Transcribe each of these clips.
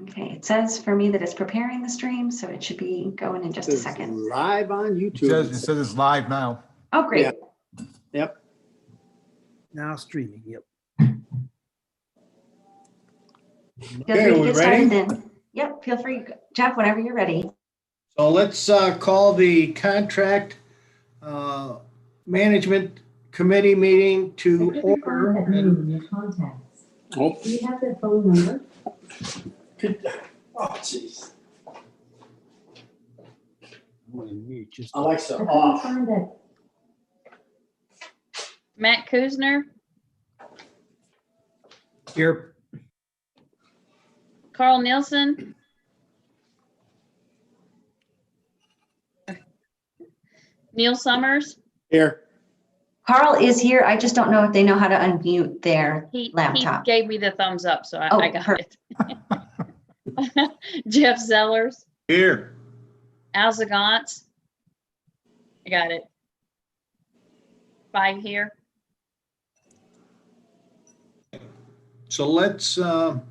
Okay, it says for me that it's preparing the stream, so it should be going in just a second. Live on YouTube. It says it's live now. Oh, great. Yeah. Yep. Now streaming, yep. Feel Okay, free are to we get started ready? then. Yep, feel free, Jeff, whenever you're ready. So let's call the contract management committee meeting to order. And, Oh. Do you have their phone number? Oh, jeez. I'm gonna mute just. Alexa, I couldn't off. find it. Matt Kuzner, Here. Carl Nielsen, Neil Summers. here. Carl is here. I just don't know if they know how to unmute their He laptop. gave me the thumbs up, so Oh, I got it. Jeff Zellers, Here. Al Zagant. I got it. 5 here. So let's go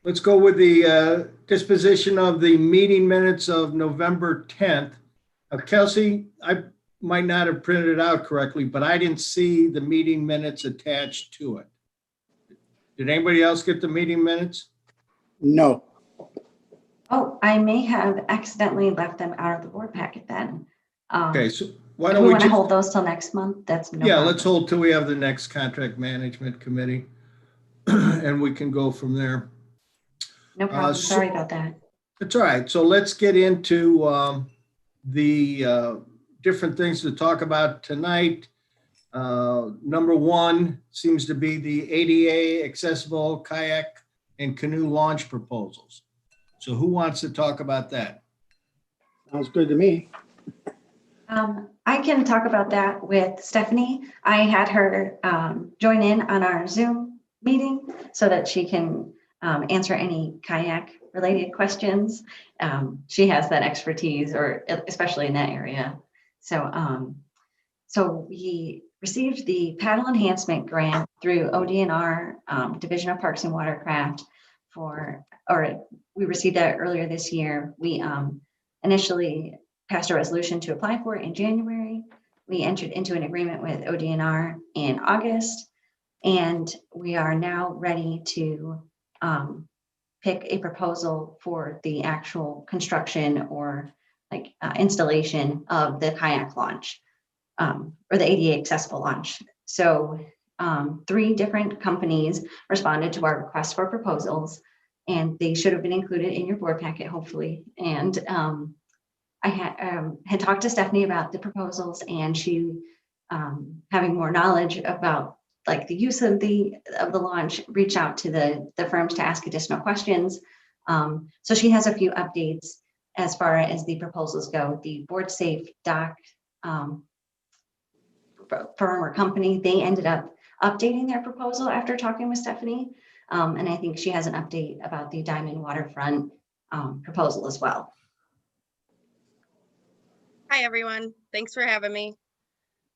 with the disposition of the meeting minutes of November 10th. Kelsey, I might not have printed it out correctly, but I didn't see the meeting minutes attached to it. Did anybody else get the meeting minutes? No. Oh, I may have accidentally left them out of the board packet then. Okay, so why If don't we we want to just, hold those till next month, that's no yeah, problem. let's hold till we have the next contract management committee and we can go from there. No problem. so- Sorry about that. That's all right. So let's get into the different things to talk about tonight. Number one seems to be the ADA accessible kayak and canoe launch proposals. So who wants to talk about that? Sounds good to me. I can talk about that with Stephanie. I had her join in on our Zoom meeting so that she can answer any kayak related questions. She has that expertise, or especially in that area. So, so we received the paddle enhancement grant through ODNR, Division of Parks and Watercraft we received that earlier this year. We initially passed a resolution to apply for it in January. We entered into an agreement with ODNR in August, and we are now ready to pick a proposal for the actual construction or like installation of the kayak launch or the ADA accessible launch. So 3 different companies responded to our request for proposals, and they should have been included in your board packet, hopefully. And I had talked to Stephanie about the proposals, and she, having more knowledge about like the use of the launch, reached out to the firms to ask additional questions. So she has a few updates as far as the proposals go. The Board Safe Dock firm or company, they ended up updating their proposal after talking with Stephanie. And I think she has an update about the Diamond Waterfront proposal as well. Hi, everyone. Thanks for having me.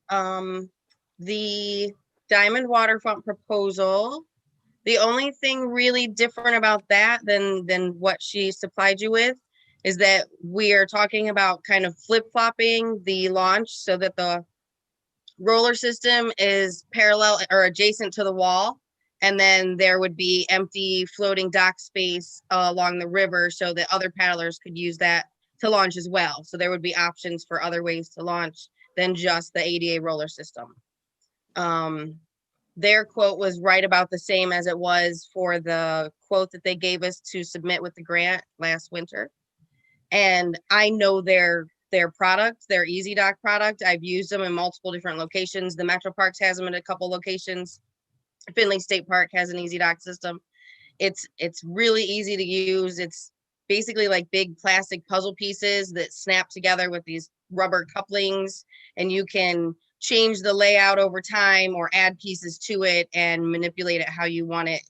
The Diamond Waterfront proposal, the only thing really different about that than what she supplied you with is that we are talking about kind of flip-flopping the launch so that the roller system is parallel or adjacent to the wall. And then there would be empty floating dock space along the river so that other paddlers could use that to launch as well. So there would be options for other ways to launch than just the ADA roller system. Their quote was right about the same as it was for the quote that they gave us to submit with the grant last winter. And I know their product, their Easy Dock product. I've used them in multiple different locations. The Metro Parks has them in a couple locations. Finley State Park has an Easy Dock system. It's really easy to use. It's basically like big plastic puzzle pieces that snap together with these rubber couplings, and you can change the layout over time or add pieces to it and manipulate it how you want it.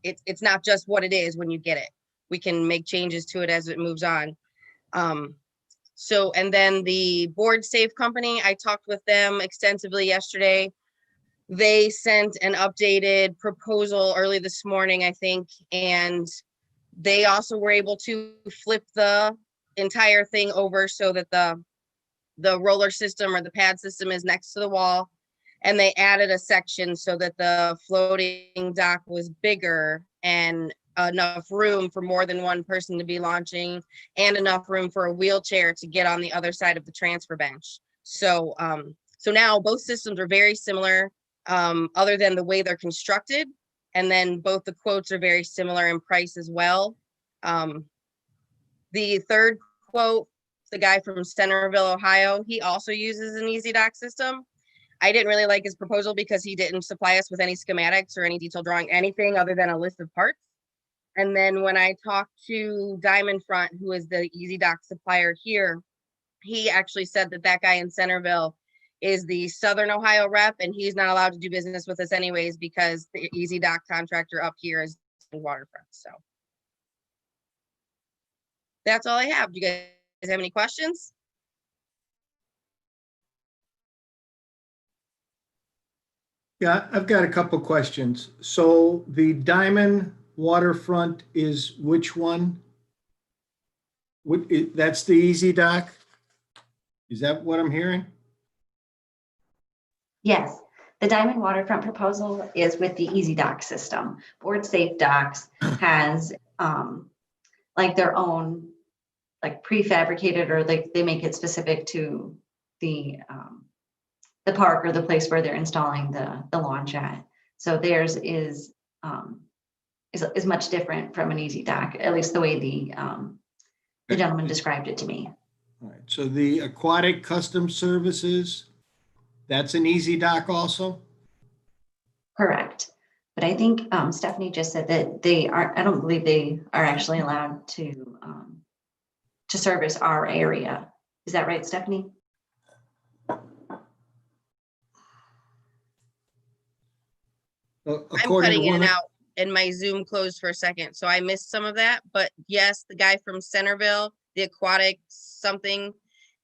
It's not just what it is when you get it. We can make changes to it as it moves on. So, and then the Board Safe company, I talked with them extensively yesterday. They sent an updated proposal early this morning, I think, and They also were able to flip the entire thing over so that the roller system or the pad system is next to the wall. And they added a section so that the floating dock was bigger and enough room for more than one person to be launching, and enough room for a wheelchair to get on the other side of the transfer bench. So so now both systems are very similar, other than the way they're constructed. And then both the quotes are very similar in price as well. The third quote, the guy from Centerville, Ohio, he also uses an Easy Dock system. I didn't really like his proposal because he didn't supply us with any schematics or any detailed drawing, anything other than a list of parts. And then when I talked to Diamond Front, who is the Easy Dock supplier here, he actually said that that guy in Centerville is the Southern Ohio rep, and he's not allowed to do business with us anyways because the Easy Dock contractor up here is Waterfront. So that's all I have. Do you guys have any questions? Yeah, I've got a couple questions. So the Diamond Waterfront is which one? That's the Easy Dock? Is that what I'm hearing? Yes, the Diamond Waterfront proposal is with the Easy Dock system. Board Safe Docks has like their own, like prefabricated, or they make it specific to the park or the place where they're installing the launch at. So theirs is much different from an Easy Dock, at least the way the gentleman described it to me. All right, so the Aquatic Custom Services, that's an Easy Dock also? Correct. But I think Stephanie just said that they are, I don't believe they are actually allowed to service our area. Is that right, Stephanie? I'm According to cutting in one and of- out and my Zoom closed for a second, so I missed some of that. But yes, the guy from Centerville, the Aquatic something,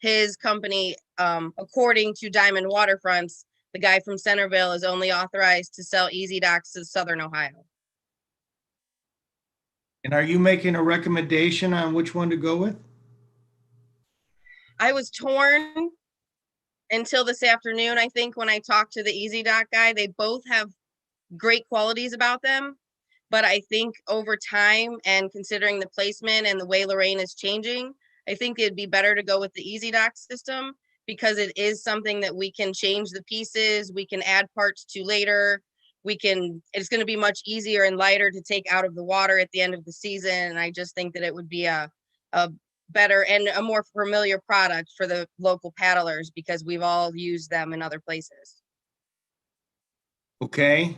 his company, according to Diamond Waterfronts, the guy from Centerville is only authorized to sell Easy Docks to Southern Ohio. And are you making a recommendation on which one to go with? I was torn until this afternoon, I think, when I talked to the Easy Dock guy. They both have great qualities about them, but I think over time and considering the placement and the way Lorraine is changing, I think it'd be better to go with the Easy Dock system because it is something that we can change the pieces, we can add parts to later. It's going to be much easier and lighter to take out of the water at the end of the season. And I just think that it would be a better and a more familiar product for the local paddlers because we've all used them in other places. Okay,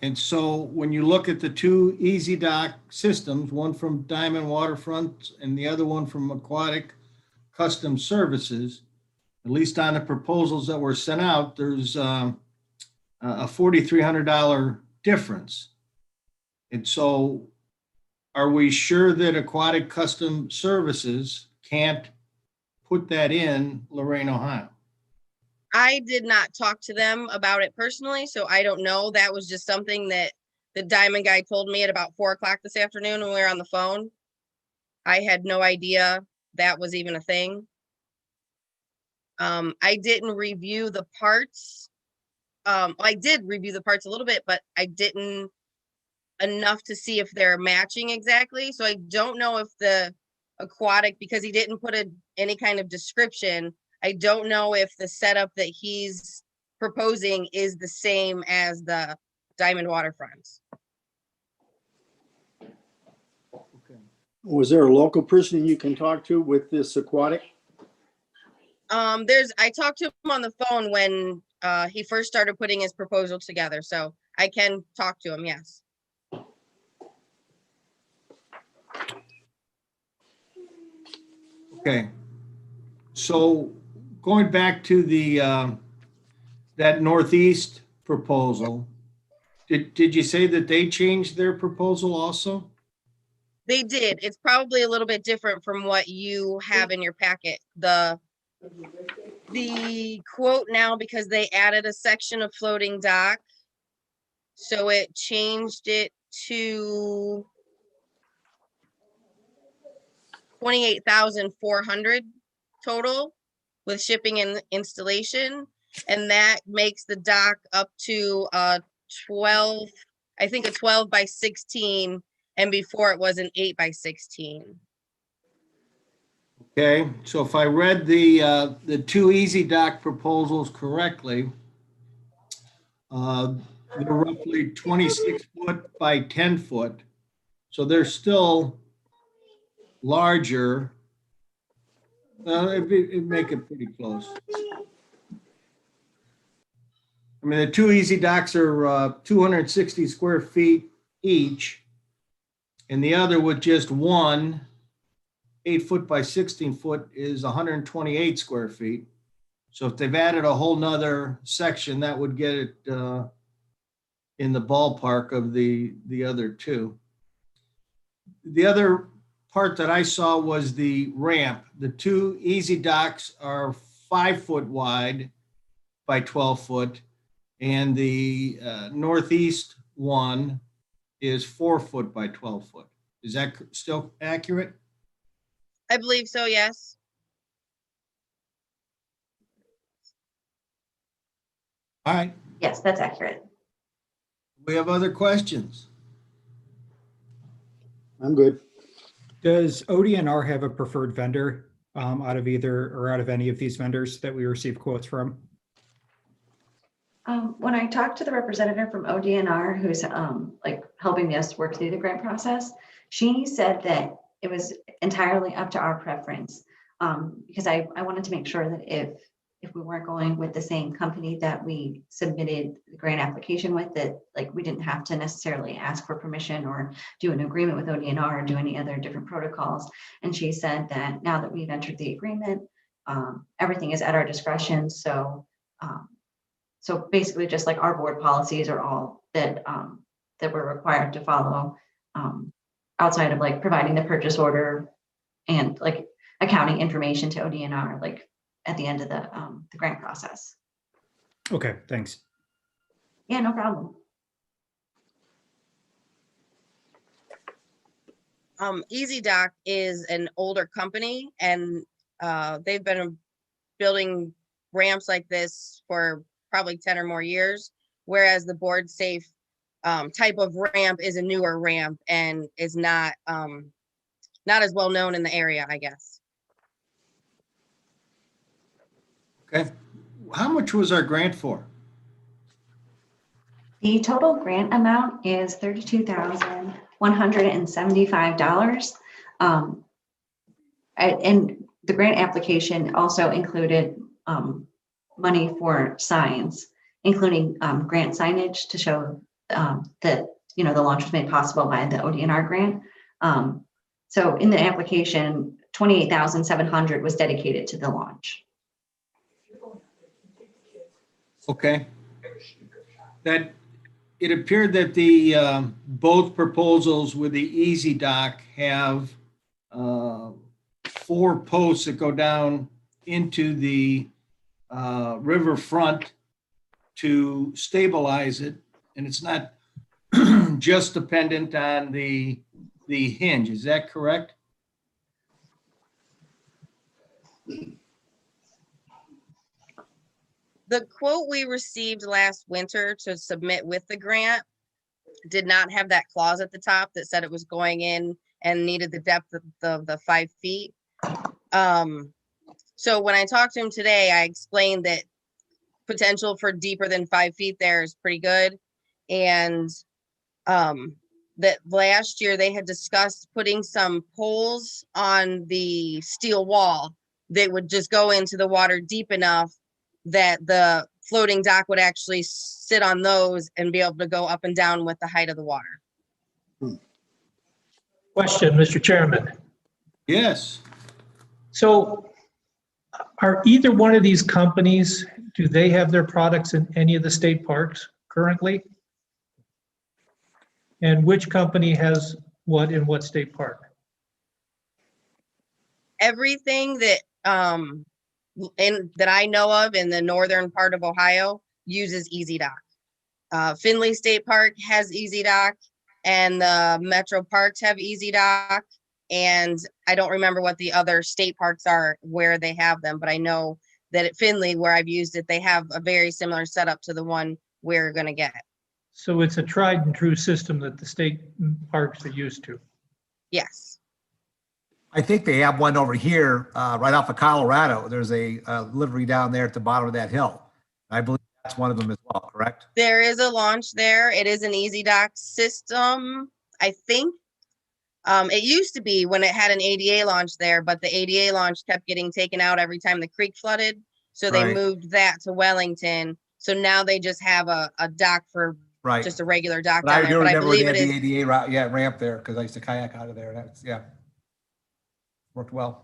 and so when you look at the two Easy Dock systems, one from Diamond Waterfront and the other one from Aquatic Custom Services, at least on the proposals that were sent out, there's a $4,300 difference. And so are we sure that Aquatic Custom Services can't put that in Lorraine, Ohio? I did not talk to them about it personally, so I don't know. That was just something that the Diamond guy told me at about 4 o'clock this afternoon when we were on the phone. I had no idea that was even a thing. I didn't review the parts. I did review the parts a little bit, but I didn't enough to see if they're matching exactly. So I don't know if the Aquatic, because he didn't put any kind of description, I don't know if the setup that he's proposing is the same as the Diamond Waterfronts. Okay. Was there a local person you can talk to with this Aquatic? I talked to him on the phone when he first started putting his proposal together, so I can talk to him, yes. Okay. So going back to the that Northeast proposal, did you say that they changed their proposal also? They did. It's probably a little bit different from what you have in your packet. The quote now, because they added a section of floating dock, so it changed it to $28,400 total with shipping and installation. And that makes the dock up to 12, I think a 12 by 16, and before it was an 8 by 16. Okay, so if I read the two Easy Dock proposals correctly, they're roughly 26 foot by 10 foot. So they're still larger. It'd make it pretty close. I mean, the two Easy Docks are 260 square feet each. And the other with just one 8 foot by 16 foot is 128 square feet. So if they've added a whole nother section, that would get it in the ballpark of the other two. The other part that I saw was the ramp. The two Easy Docks are 5 foot wide by 12 foot, and the northeast one is 4 foot by 12 foot. Is that still accurate? I believe so, yes. All right. Yes, that's accurate. We have other questions? I'm good. Does ODNR have a preferred vendor out of either or out of any of these vendors that we receive quotes from? When I talked to the representative from ODNR, who's like helping us work through the grant process, she said that it was entirely up to our preference. Because I wanted to make sure that if we weren't going with the same company that we submitted the grant application with, that like we didn't have to necessarily ask for permission or do an agreement with ODNR or do any other different protocols. And she said that now that we've entered the agreement, everything is at our discretion. So basically just like our board policies are all that we're required to follow, outside of like providing the purchase order and like accounting information to ODNR, like at the end of the grant process. Okay, thanks. Yeah, no problem. Easy Dock is an older company, and they've been building ramps like this for probably 10 or more years, whereas the board safe type of ramp is a newer ramp and is not as well known in the area, I guess. Okay. How much was our grant for? The total grant amount is $32,175. And the grant application also included money for signs, including grant signage to show that the launch was made possible by the ODNR grant. So in the application, $28,700 was dedicated to the launch. Okay. That it appeared that the both proposals with the Easy Dock have 4 posts that go down into the river front to stabilize it, and it's not just dependent on the hinge. Is that correct? The quote we received last winter to submit with the grant did not have that clause at the top that said it was going in and needed the depth of the 5 feet. So when I talked to him today, I explained that potential for deeper than 5 feet there is pretty good. And that last year they had discussed putting some poles on the steel wall that would just go into the water deep enough that the floating dock would actually sit on those and be able to go up and down with the height of the water. Question, Mr. Chairman. Yes. So are either one of these companies, do they have their products in any of the state parks currently? And which company has what in what state park? Everything that that I know of in the northern part of Ohio uses Easy Dock. Findlay State Park has Easy Dock, and the metro parks have Easy Dock. And I don't remember what the other state parks are where they have them, but I know that at Finley, where I've used it, they have a very similar setup to the one we're gonna get. So it's a tried and true system that the state parks are used to. Yes. I think they have one over here, right off of Colorado. There's a livery down there at the bottom of that hill. I believe that's one of them as well, correct? There is a launch there. It is an Easy Dock system, I think. It used to be when it had an ADA launch there, but the ADA launch kept getting taken out every time the creek flooded. So they Right. moved that to Wellington. So now they just have a dock for Right. just a regular dock But I down there. But I remember when they believe had it the is, ADA route, yeah, ramp there, because I used to kayak out of there. That's, yeah. Worked well.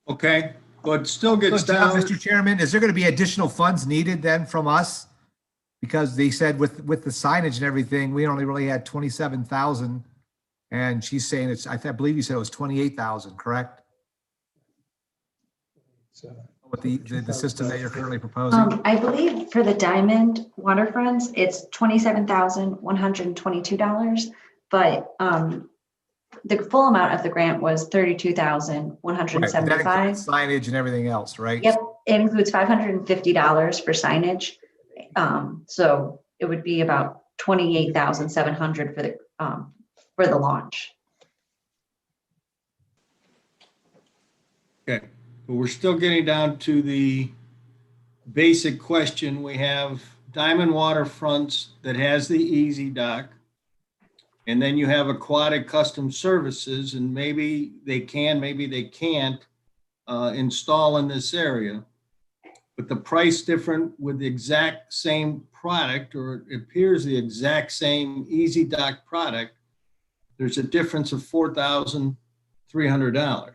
Okay, but still So, gets John, down, Mr. Chairman, is there going to be additional funds needed then from us? Because they said with the signage and everything, we only really had 27,000. And she's saying it's, I believe you said it was 28,000, correct? So With the system that you're currently proposing? I believe for the Diamond waterfronts, it's $27,122, but the full amount of the grant was Right, but that $32,175. includes signage and everything else, right? Yep, it includes $550 for signage. So it would be about $28,700 for the launch. okay, but we're still getting down to the basic question. We have Diamond Waterfronts that has the Easy Dock. And then you have Aquatic Custom Services, and maybe they can, maybe they can't install in this area. But the price different with the exact same product, or it appears the exact same Easy Dock product, there's a difference of $4,300.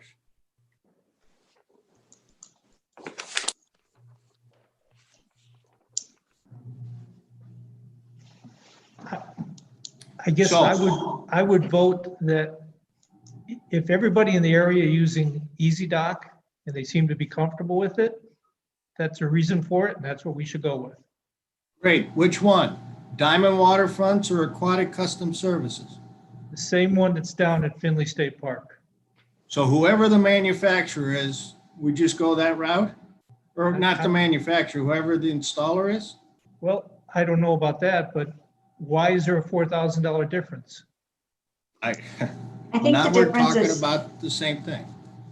I guess So- I would vote that if everybody in the area using Easy Dock and they seem to be comfortable with it, that's a reason for it, and that's what we should go with. Great, which one? Diamond Waterfronts or Aquatic Custom Services? The same one that's down at Finley State Park. So whoever the manufacturer is, we just go that route? Or not the manufacturer, whoever the installer is? Well, I don't know about that, but why is there a $4,000 difference? I I think Now the we're difference talking is, about the same thing.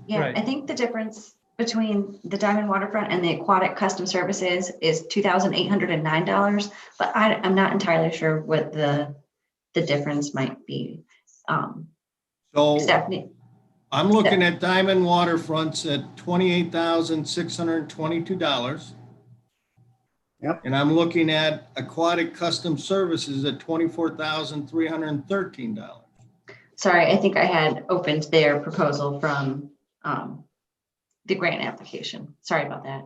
yeah, Right. I think the difference between the Diamond Waterfront and the Aquatic Custom Services is $2,809, but I'm not entirely sure what the difference might be. So Stephanie, I'm looking at Diamond Waterfronts at $28,622. Yep. And I'm looking at Aquatic Custom Services at $24,313. sorry, I think I had opened their proposal from the grant application. Sorry about that.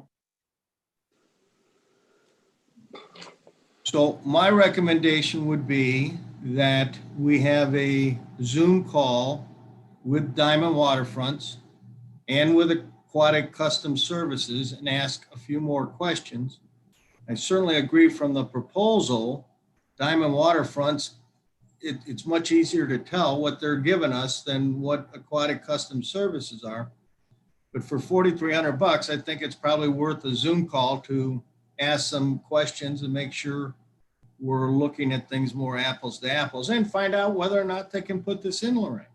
So my recommendation would be that we have a Zoom call with Diamond Waterfronts and with Aquatic Custom Services and ask a few more questions. I certainly agree from the proposal, Diamond Waterfronts, it's much easier to tell what they're giving us than what Aquatic Custom Services are. But for $4,300, I think it's probably worth a Zoom call to ask some questions and make sure we're looking at things more apples to apples and find out whether or not they can put this in, Lorraine.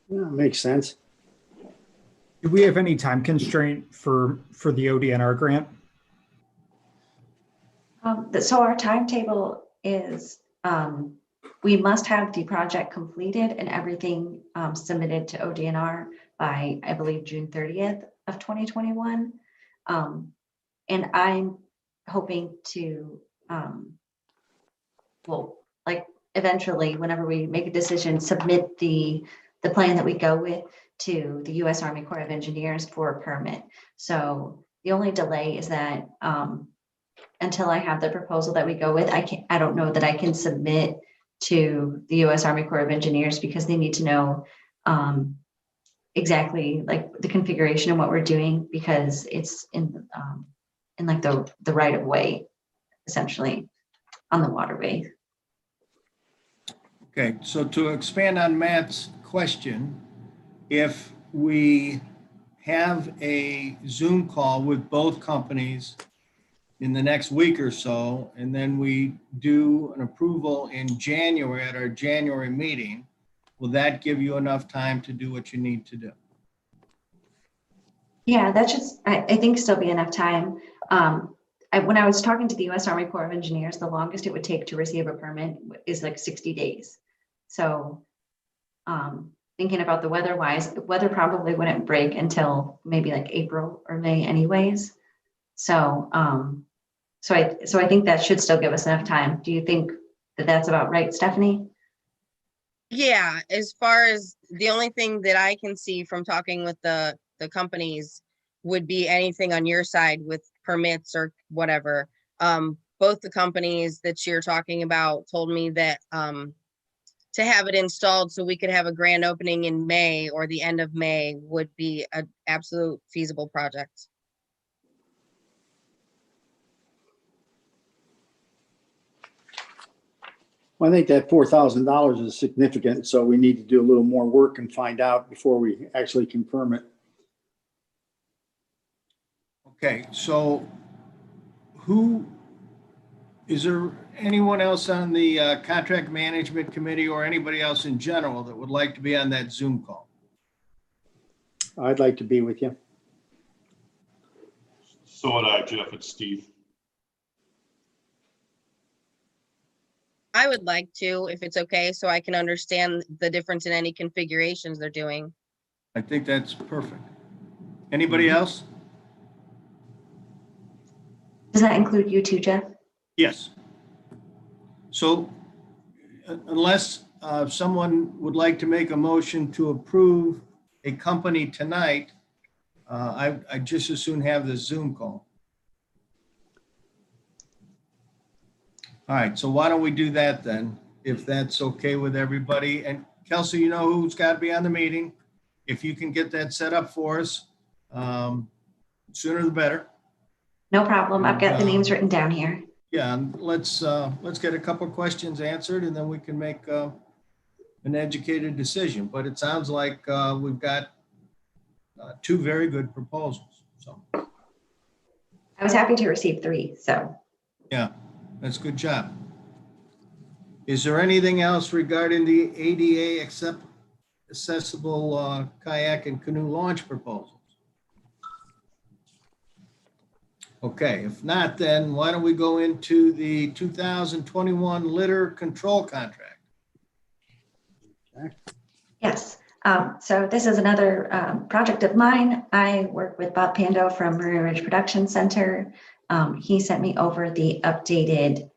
Yeah, makes sense. Do we have any time constraint for the ODNR grant? So our timetable is, we must have the project completed and everything submitted to ODNR by, I believe, June 30th of 2021. And I'm hoping to, well, like eventually, whenever we make a decision, submit the plan that we go with to the U.S. Army Corps of Engineers for a permit. So the only delay is that until I have the proposal that we go with, I don't know that I can submit to the U.S. Army Corps of Engineers because they need to know exactly like the configuration and what we're doing because it's in like the right of way, essentially. on the waterway. Okay, so to expand on Matt's question, if we have a Zoom call with both companies in the next week or so, and then we do an approval in January at our January meeting, will that give you enough time to do what you need to do? Yeah, that should, I think, still be enough time. When I was talking to the U.S. Army Corps of Engineers, the longest it would take to receive a permit is like 60 days. So thinking about the weather probably wouldn't break until maybe like April or May anyways. So I think that should still give us enough time. Do you think that that's about right, Stephanie? Yeah, as far as the only thing that I can see from talking with the companies would be anything on your side with permits or whatever. Both the companies that you're talking about told me that to have it installed so we could have a grand opening in May or the end of May would be an absolute feasible project. Well, I think that $4,000 is significant, so we need to do a little more work and find out before we actually confirm it. Okay, so is there anyone else on the contract management committee or anybody else in general that would like to be on that Zoom call? I'd like to be with you. So would I, Jeff. It's Steve. I would like to, if it's okay, so I can understand the difference in any configurations they're doing. I think that's perfect. Anybody else? Does that include you too, Jeff? Yes. So unless someone would like to make a motion to approve a company tonight, I'd just as soon have the Zoom call. All right, so why don't we do that then, if that's okay with everybody? And Kelsey, you know who's got to be on the meeting. If you can get that set up for us, sooner the better. No problem. I've got the names written down here. Yeah, and let's get a couple of questions answered and then we can make an educated decision. But it sounds like we've got two very good proposals. So I was happy to receive 3, so. yeah, that's a good job. Is there anything else regarding the ADA accessible kayak and canoe launch proposals? Okay, if not, then why don't we go into the 2021 litter control contract? Yes. So this is another project of mine. I work with Bob Pando from Maria Ridge Production Center. He sent me over the updated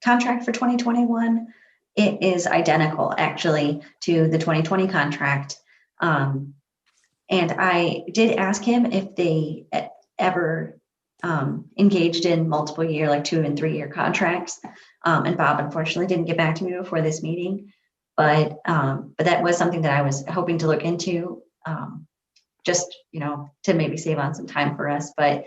contract for 2021. It is identical actually to the 2020 contract. And I did ask him if they ever engaged in multiple year, like 2 and 3 year contracts. And Bob unfortunately didn't get back to me before this meeting. But that was something that I was hoping to look into, just, to maybe save on some time for us. But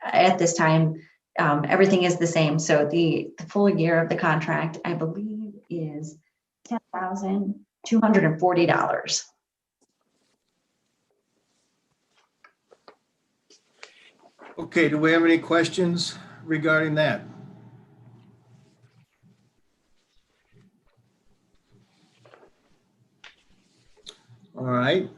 at this time, everything is the same. So the full year of the contract, I believe, is $10,240. Okay, do we have any questions regarding that? All right.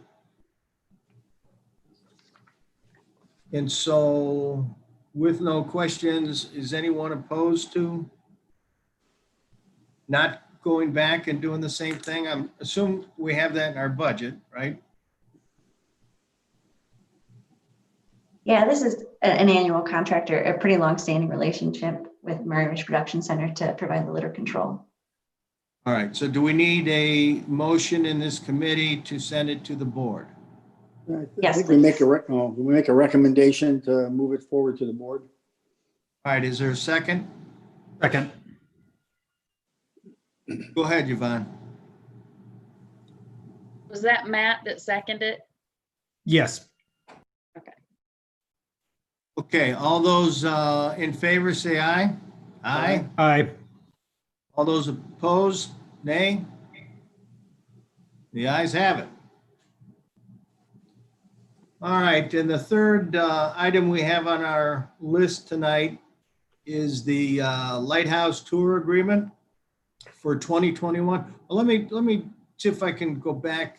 And so with no questions, is anyone opposed to not going back and doing the same thing? I assume we have that in our budget, right? Yeah, this is an annual contract, or a pretty long-standing relationship with Murray Ridge Production Center to provide the litter control. All right, so do we need a motion in this committee to send it to the board? I Yes, think we make please. we make a recommendation to move it forward to the board. All right, is there a second? Second. Go ahead, Yvonne. Was that Matt that seconded? Yes. Okay, all those in favor say aye. Aye. Aye. All those opposed, nay? The ayes have it. All right, and the third item we have on our list tonight is the Lighthouse Tour Agreement for 2021. Well, let me see if I can go back.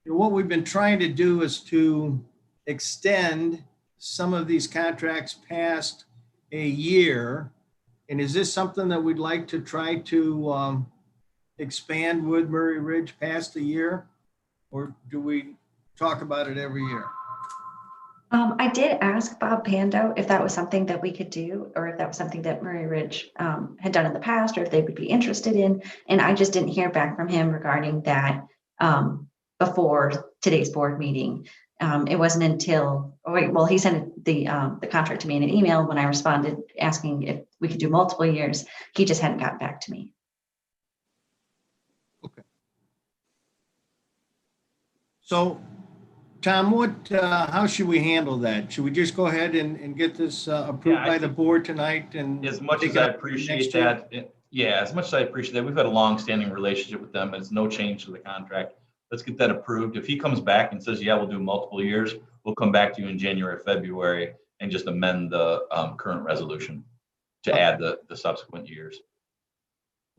What we've been trying to do is to extend some of these contracts past a year. And is this something that we'd like to try to expand with Murray Ridge past a year? Or do we talk about it every year? I did ask Bob Pando if that was something that we could do, or if that was something that Murray Ridge had done in the past, or if they would be interested in. And I just didn't hear back from him regarding that before today's board meeting. It wasn't until, well, he sent the contract to me in an email when I responded asking if we could do multiple years. He just hadn't gotten back to me. Okay. So, Tom, how should we handle that? Should we just go ahead and get this approved Yeah, I by the think board tonight? And As much take as it I up appreciate next year? that, yeah, as much as I appreciate that, we've had a long-standing relationship with them. It's no change to the contract. Let's get that approved. If he comes back and says, yeah, we'll do multiple years, we'll come back to you in January, February, and just amend the current resolution to add the subsequent years.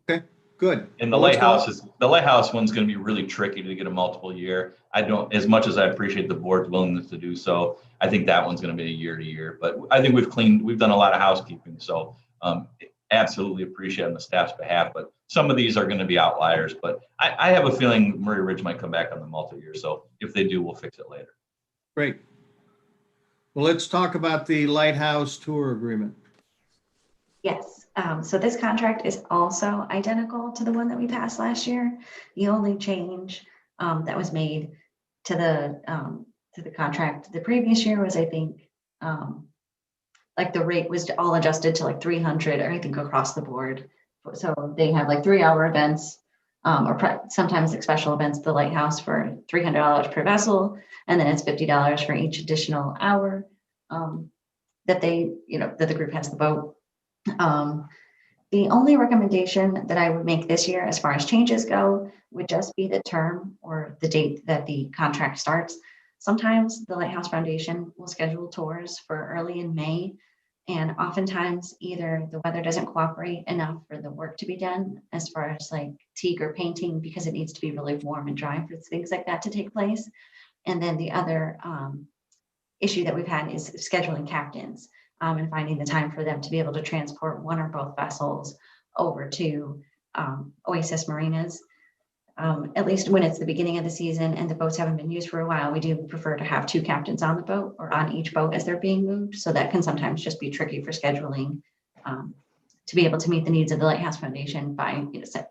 Okay, good. And the Well, let's go. lighthouse one's going to be really tricky to get a multiple year. I don't, as much as I appreciate the board's willingness to do so, I think that one's going to be a year to year. But I think we've done a lot of housekeeping. So absolutely appreciate on the staff's behalf. But some of these are going to be outliers. But I have a feeling Murray Ridge might come back on the multi-year. So if they do, we'll fix it later. Great. Well, let's talk about the Lighthouse Tour Agreement. Yes, so this contract is also identical to the one that we passed last year. The only change that was made to the contract the previous year was, I think, like the rate was all adjusted to like 300, or I think across the board. So they have like 3-hour events, or sometimes like special events at the Lighthouse for $300 per vessel, and then it's $50 for each additional hour that the group has the boat. The only recommendation that I would make this year as far as changes go would just be the term or the date that the contract starts. Sometimes the Lighthouse Foundation will schedule tours for early in May, and oftentimes either the weather doesn't cooperate enough for the work to be done as far as like teak or painting, because it needs to be really warm and dry for things like that to take place. And then the other issue that we've had is scheduling captains. And finding the time for them to be able to transport one or both vessels over to Oasis Marinas. At least when it's the beginning of the season and the boats haven't been used for a while, we do prefer to have 2 captains on the boat or on each boat as they're being moved. So that can sometimes just be tricky for scheduling to be able to meet the needs of the Lighthouse Foundation by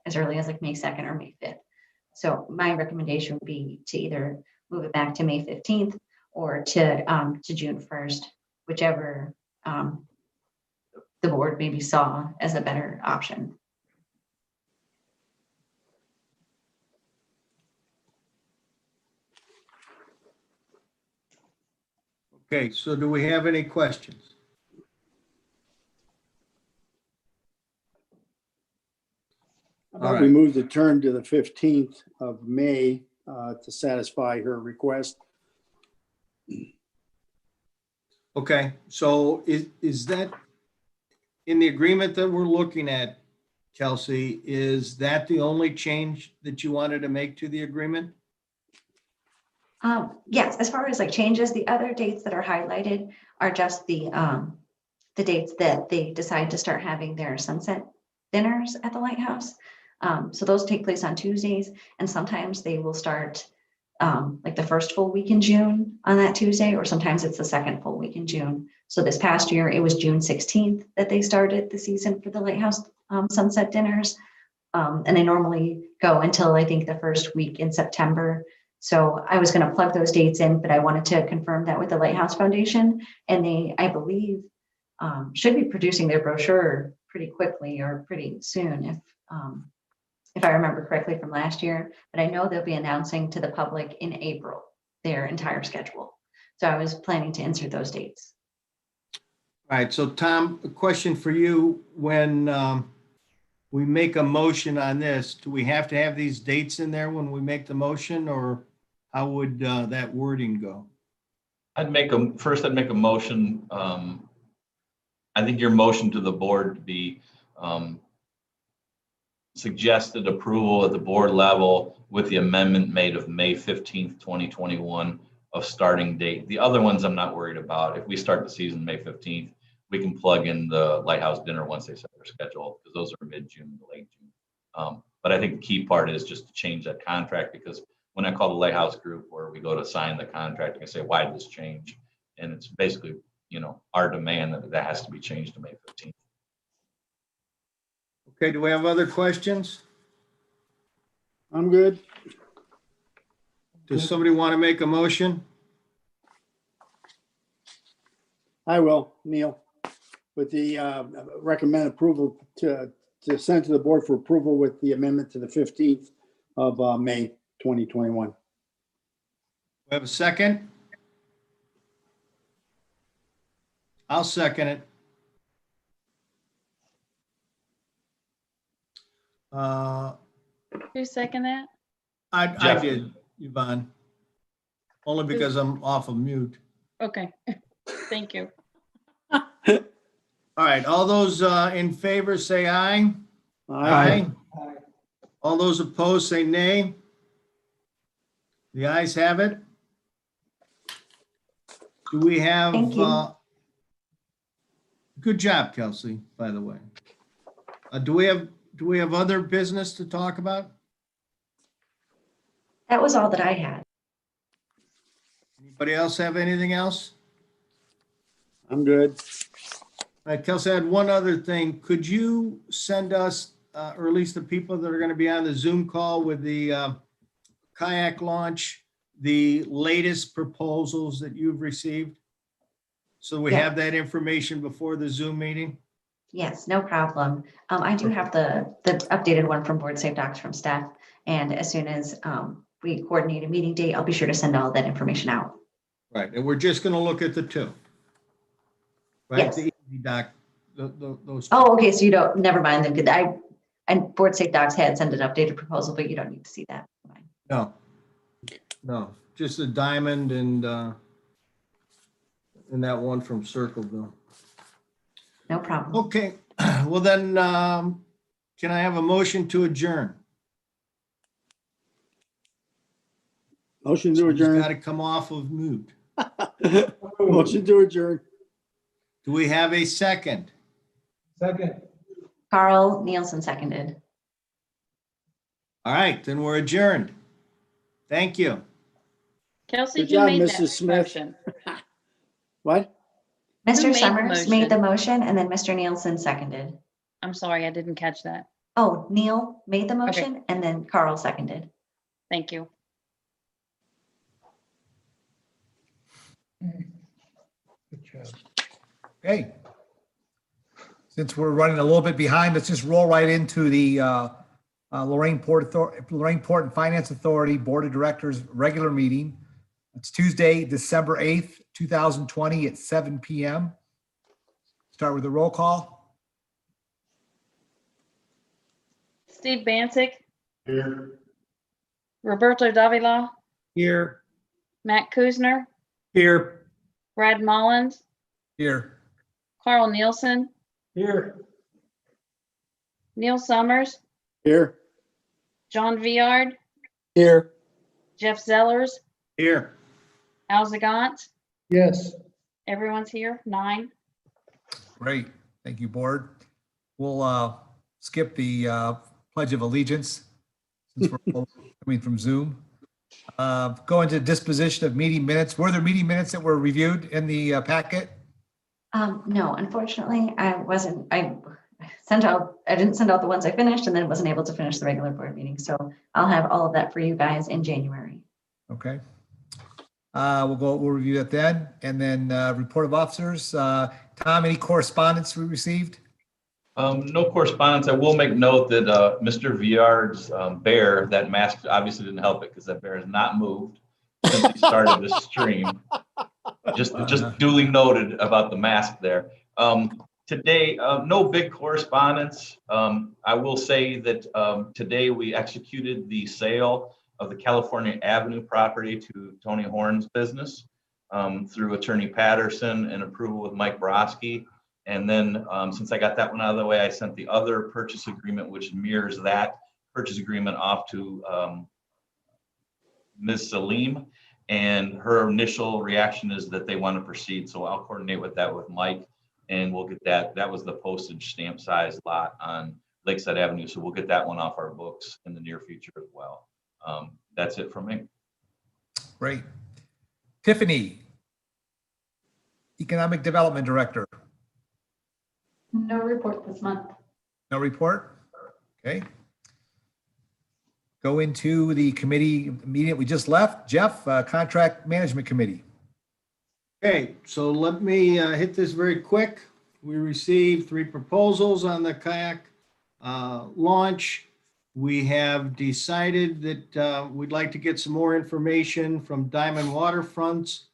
as early as like May 2nd or May 5th. So my recommendation would be to either move it back to May 15th or to June 1st, whichever the board maybe saw as a better option. Okay, so do we have any questions? All We right. moved the term to the 15th of May to satisfy her request. Okay, so is that in the agreement that we're looking at, Kelsey, is that the only change that you wanted to make to the agreement? Yes, as far as like changes, the other dates that are highlighted are just the dates that they decide to start having their sunset dinners at the Lighthouse. So those take place on Tuesdays, and sometimes they will start like the first full week in June on that Tuesday, or sometimes it's the second full week in June. So this past year, it was June 16th that they started the season for the Lighthouse sunset dinners. And they normally go until I think the first week in September. So I was going to plug those dates in, but I wanted to confirm that with the Lighthouse Foundation. And they, I believe, should be producing their brochure pretty quickly or pretty soon, if I remember correctly from last year. But I know they'll be announcing to the public in April their entire schedule. So I was planning to insert those dates. All right, so Tom, a question for you. When we make a motion on this, do we have to have these dates in there when we make the motion, or how would that wording go? I'd make a motion. I think your motion to the board to be suggested approval at the board level with the amendment made of May 15th, 2021 of starting date. The other ones I'm not worried about. If we start the season May 15th, we can plug in the Lighthouse dinner once they set their schedule, because those are mid-June to late June. But I think the key part is just to change that contract, because when I call the Lighthouse group where we go to sign the contract, I can say, why did this change? And it's basically, our demand that has to be changed to May 15th. Okay, do we have other questions? I'm good. Does somebody want to make a motion? I will, Neil, with the recommend approval to send to the board for approval with the amendment to the 15th of May 2021. We have a second? I'll second it. Who second that? I Jeff. did, Yvonne. Only because I'm off of mute. Okay, thank you. All right, all those in favor say aye. Aye. All those opposed say nay. The ayes have it. Do we have? Thank you. Good job, Kelsey, by the way. Do we have other business to talk about? That was all that I had. Anybody else have anything else? I'm good. All right, Kelsey, I had one other thing. Could you send us, or at least the people that are going to be on the Zoom call with the kayak launch, the latest proposals that you've received? So we Yeah. have that information before the Zoom meeting? Yes, no problem. I do have the updated one from Board Safe Docs from Steph. And as soon as we coordinate a meeting date, I'll be sure to send all that information out. Right, and we're just going to look at the two. Right, Yes. the easy doc, those. Oh, okay, so you don't, never mind then. And Board Safe Docs had sent an updated proposal, but you don't need to see that. No, just the diamond and that one from Circleville. No problem. Okay, well then, can I have a motion to adjourn? Motion to adjourn. Got to come off of mute. Motion to adjourn. Do we have a second? Second. Carl Nielsen seconded. All right, then we're adjourned. Thank you. Kelsey, Good who job, made Mrs. that Smith. motion? What? Who Mr. made the Summers made the motion? motion and then Mr. Nielsen seconded. I'm sorry, I didn't catch that. Oh, Neil made the motion and then Carl seconded. Thank you. Good job. Okay. Since we're running a little bit behind, let's just roll right into the Lorraine Port and Finance Authority Board of Directors regular meeting. It's Tuesday, December 8th, 2020 at 7 p.m. Start with a roll call. Steve Bancek. Here. Roberto Davila, Here. Matt Kuzner, Here. Brad Mullins, Here. Carl Nielsen, Here. Neil Summers, Here. John Viard, Here. Jeff Zellers, Here. Al Zagant. Yes. Everyone's here, 9. Great. Thank you, board. We'll skip the Pledge of Allegiance since we're both coming from Zoom. Go into disposition of meeting minutes. Were there meeting minutes that were reviewed in the packet? No, unfortunately, I didn't send out the ones I finished and then wasn't able to finish the regular board meeting. So I'll have all of that for you guys in January. Okay. We'll review that then. And then report of officers. Tom, any correspondence we received? No correspondence. I will make note that Mr. Viard's bear, that mask obviously didn't help it because that bear has not moved since he started this stream. Just duly noted about the mask there. Today, no big correspondence. I will say that today we executed the sale of the California Avenue property to Tony Horn's business through Attorney Patterson and approval with Mike Broski. And then since I got that one out of the way, I sent the other purchase agreement, which mirrors that purchase agreement, off to Ms. Salim. And her initial reaction is that they want to proceed. So I'll coordinate with that with Mike, and we'll get that. That was the postage stamp size lot on Lakeside Avenue. So we'll get that one off our books in the near future as well. That's it from me. Great. Tiffany, Economic Development Director. No report this month. No report? Okay. Go into the committee meeting that we just left. Jeff, Contract Management Committee. Okay, so let me hit this very quick. We received 3 proposals on the kayak launch. We have decided that we'd like to get some more information from Diamond Waterfronts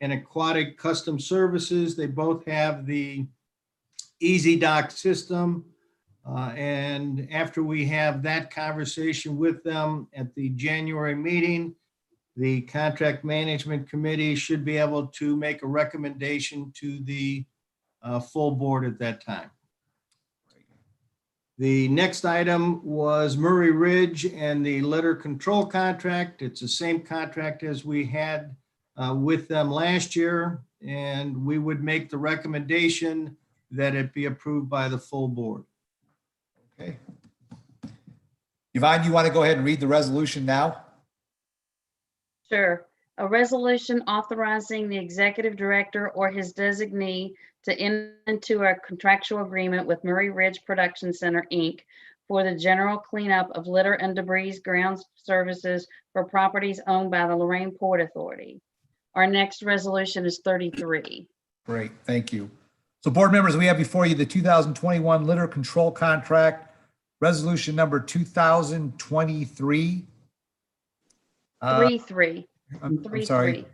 and Aquatic Custom Services. They both have the Easy Dock system. And after we have that conversation with them at the January meeting, the Contract Management Committee should be able to make a recommendation to the full board at that time. The next item was Murray Ridge and the litter control contract. It's the same contract as we had with them last year, and we would make the recommendation that it be approved by the full board. Okay. Yvonne, you want to go ahead and read the resolution now? Sure. A resolution authorizing the executive director or his designee to enter into a contractual agreement with Murray Ridge Production Center, Inc. for the general cleanup of litter and debris grounds services for properties owned by the Lorraine Port Authority. Our next resolution is 33. Great, thank you. So board members, we have before you the 2021 litter control contract, resolution number 2023. 33. I'm sorry,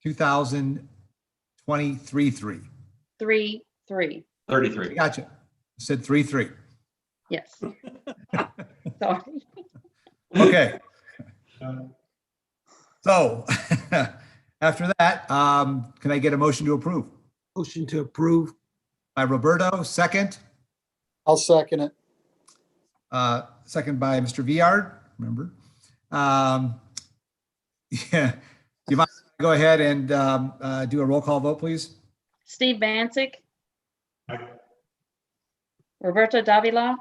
2023. 33. 33. Gotcha. I said 3-3. Yes. Sorry. Okay. So after that, can I get a motion to approve? Motion to approve. By Roberto, second. I'll second it. Second by Mr. Viard, remember. Yeah, you might go ahead and do a roll call vote, please. Steve Bancek. Roberto Davila.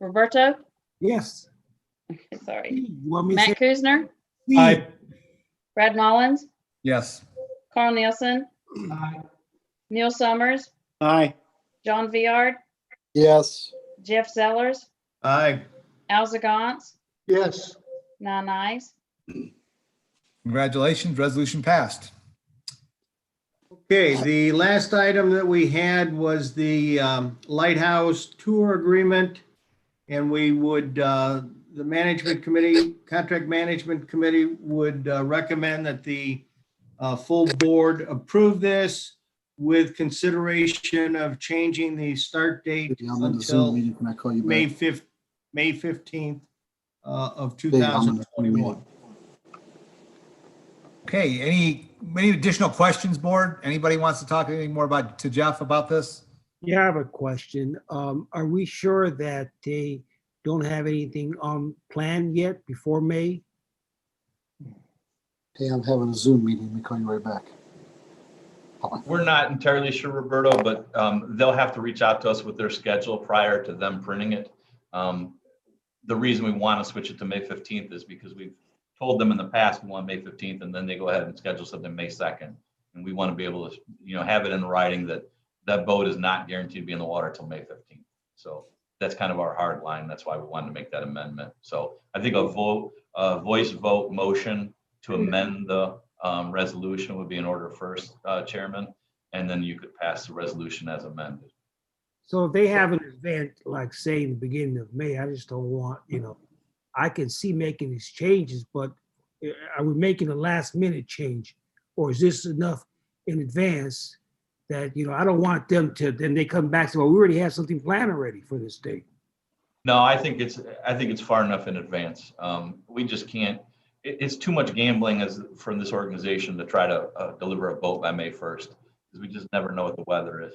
Roberto? Yes. Okay, sorry. You want me to Matt say? Kuzner, Aye. Brad Mullins, Yes. Carl Nielsen, Neil Summers, Aye. John Viard, Yes. Jeff Zellers, Aye. Al Zagant, Yes. 9 ayes. Congratulations, resolution passed. Okay, the last item that we had was the Lighthouse Tour Agreement. And we would, the management committee, contract management committee would recommend that the full board approve this with consideration of changing the start date until May 5th, May 15th of 2021. Okay, any additional questions, board? Anybody wants to talk anything more to Jeff about this? Yeah, I have a question. Are we sure that they don't have anything on plan yet before May? Hey, I'm having a Zoom meeting. Let me call you right back. We're not entirely sure, Roberto, but they'll have to reach out to us with their schedule prior to them printing it. The reason we want to switch it to May 15th is because we've told them in the past we want May 15th, and then they go ahead and schedule something May 2nd. And we want to be able to, have it in writing that that boat is not guaranteed to be in the water till May 15th. So that's kind of our hard line. That's why we wanted to make that amendment. So I think a voice vote motion to amend the resolution would be in order first, Chairman, and then you could pass the resolution as amended. So if they have an event, like say in the beginning of May, I just don't want, I can see making these changes, but are we making a last minute change? Or is this enough in advance that, I don't want them to, then they come back and say, well, we already have something planned already for this date. No, I think it's far enough in advance. We just can't, it's too much gambling from this organization to try to deliver a boat by May 1st, because we just never know what the weather is.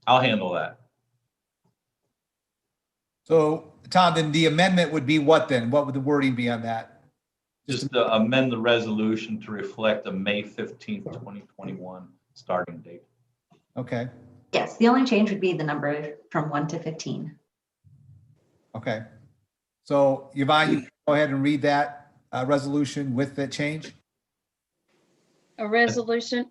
I'll handle that. So Tom, then the amendment would be what then? What would the wording be on that? Just to amend the resolution to reflect a May 15th, 2021 starting date. Okay, Yes, the only change would be the number from 1 to 15. okay. So Yvonne, you go ahead and read that resolution with that change. A resolution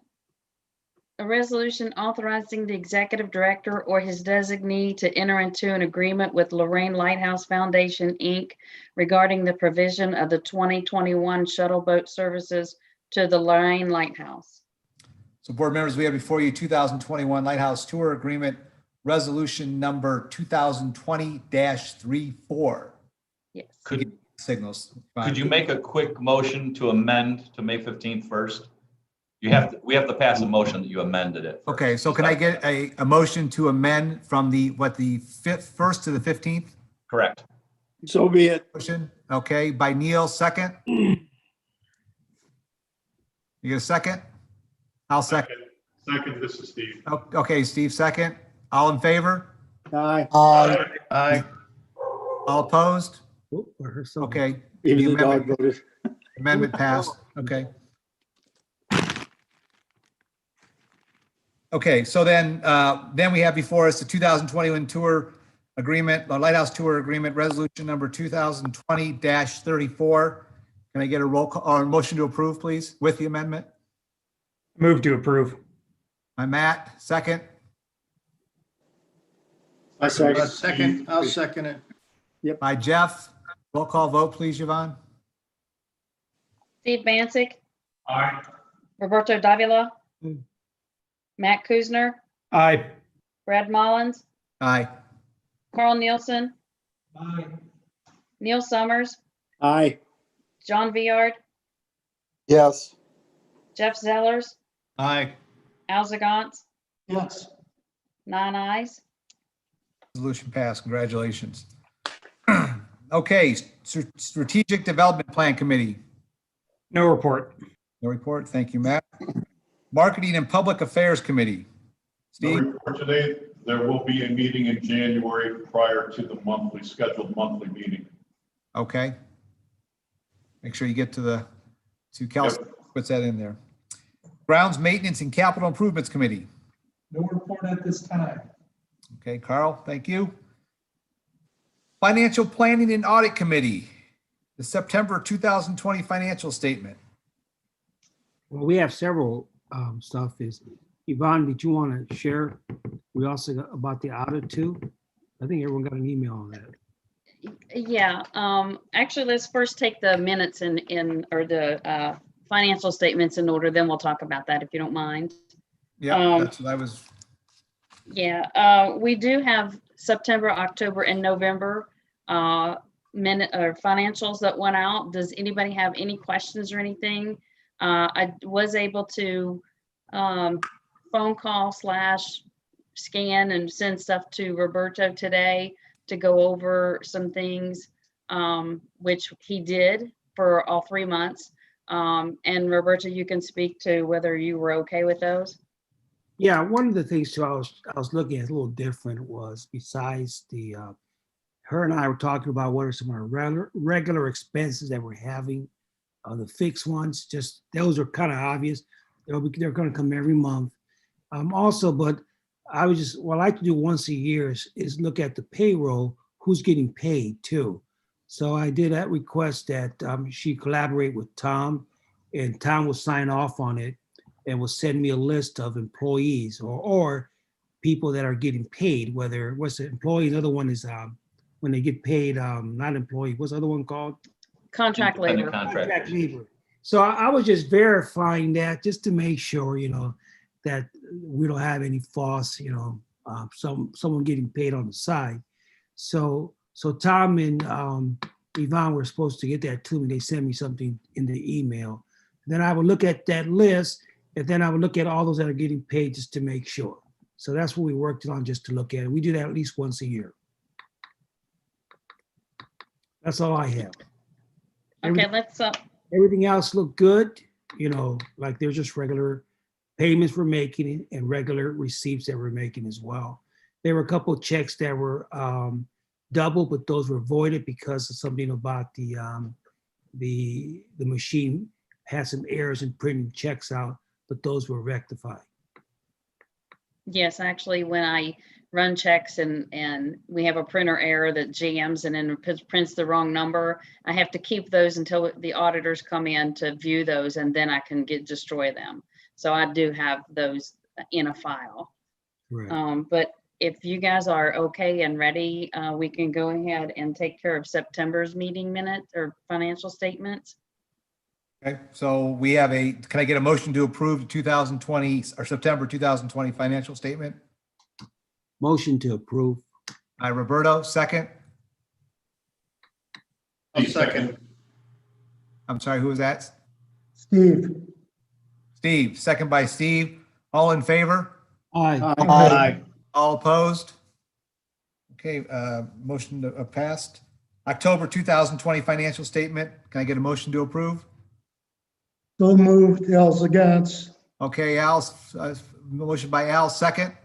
authorizing the executive director or his designee to enter into an agreement with Lorraine Lighthouse Foundation, Inc. regarding the provision of the 2021 shuttle boat services to the Lorraine Lighthouse. So board members, we have before you 2021 Lighthouse Tour Agreement, resolution number 2020-34. Yes. Could Signals. you make a quick motion to amend to May 15th first? We have to pass a motion that you amended it. First. Okay, so can I get a motion to amend from the 1st to the 15th? Correct. So be it. Motion, okay, by Neil, second. You get a second? I'll second. Second, this is Steve. Okay, Steve, second. All in favor? Aye. Aye. All opposed? Oh, I heard something. Okay, Even The the dog amendment- voted. amendment passed. Okay. Okay, so then we have before us the 2021 tour agreement, the Lighthouse Tour Agreement, resolution number 2020-34. Can I get a roll call or a motion to approve, please, with the amendment? Move to approve. By Matt, second. I second. Second, I'll second it. By Jeff. Roll call vote, please, Yvonne. Steve Bancek, Aye. Roberto Davila, Mm. Matt Kuzner, Aye. Brad Mullins, Aye. Carl Nielsen, Neil Summers, Aye. John Viard, Yes. Jeff Zellers, Aye. Al Zagant, Yes. 9 ayes. Resolution passed. Congratulations. Okay, Strategic Development Plan Committee. No report. No report. Thank you, Matt. Marketing and Public Affairs Committee. No Steve? report today. There will be a meeting in January prior to the scheduled monthly meeting. Okay. Make sure you get to Kelsey, puts that in there. Grounds Maintenance and Capital Improvements Committee. No report at this time. Okay, Carl, thank you. Financial Planning and Audit Committee, the September 2020 financial statement. Well, we have several stuff. Is Yvonne, did you want to share? We also got about the audit too. I think everyone got an email on that. Yeah, actually, let's first take the minutes or the financial statements in order, then we'll talk about that if you don't mind. Yeah, that's what I was. Yeah, we do have September, October, and November financials that went out. Does anybody have any questions or anything? I was able to phone call / scan and send stuff to Roberto today to go over some things, which he did for all 3 months. And Roberto, you can speak to whether you were okay with those. Yeah, one of the things too, I was looking at a little different was besides her and I were talking about what are some of our regular expenses that we're having, the fixed ones, just those are kind of obvious. They're going to come every month. Also, but I was just, what I like to do once a year is look at the payroll, who's getting paid too. So I did that request that she collaborate with Tom, and Tom will sign off on it and will send me a list of employees or people that are getting paid, whether, what's the employee, another one is when they get paid, not employee, what's the other one called? Contract labor. Contract labor. So I was just verifying that just to make sure, that we don't have any false, someone getting paid on the side. So Tom and Yvonne were supposed to get that to me. They sent me something in the email. Then I would look at that list, and then I would look at all those that are getting paid just to make sure. So that's what we worked on, just to look at it. We do that at least once a year. That's all I have. Okay, let's, Everything else looked good, you know, like they're just regular payments we're making and regular receipts that we're making as well. There were a couple of checks that were double, but those were voided because of something about the machine had some errors in printing checks out, but those were rectified. yes, actually, when I run checks and we have a printer error that jams and then prints the wrong number, I have to keep those until the auditors come in to view those, and then I can destroy them. So I do have those in a file. Right. But if you guys are okay and ready, we can go ahead and take care of September's meeting minutes or financial statements. Okay, so we have can I get a motion to approve the 2020 or September 2020 financial statement? Motion to approve. Roberto, second. I'll second. I'm sorry, who was that? Steve. Steve, second by Steve. All in favor? Aye. Aye. All opposed? Okay, motion passed. October 2020 financial statement. Can I get a motion to approve? So moved, Al's against. Okay, Al, motion by Al, second.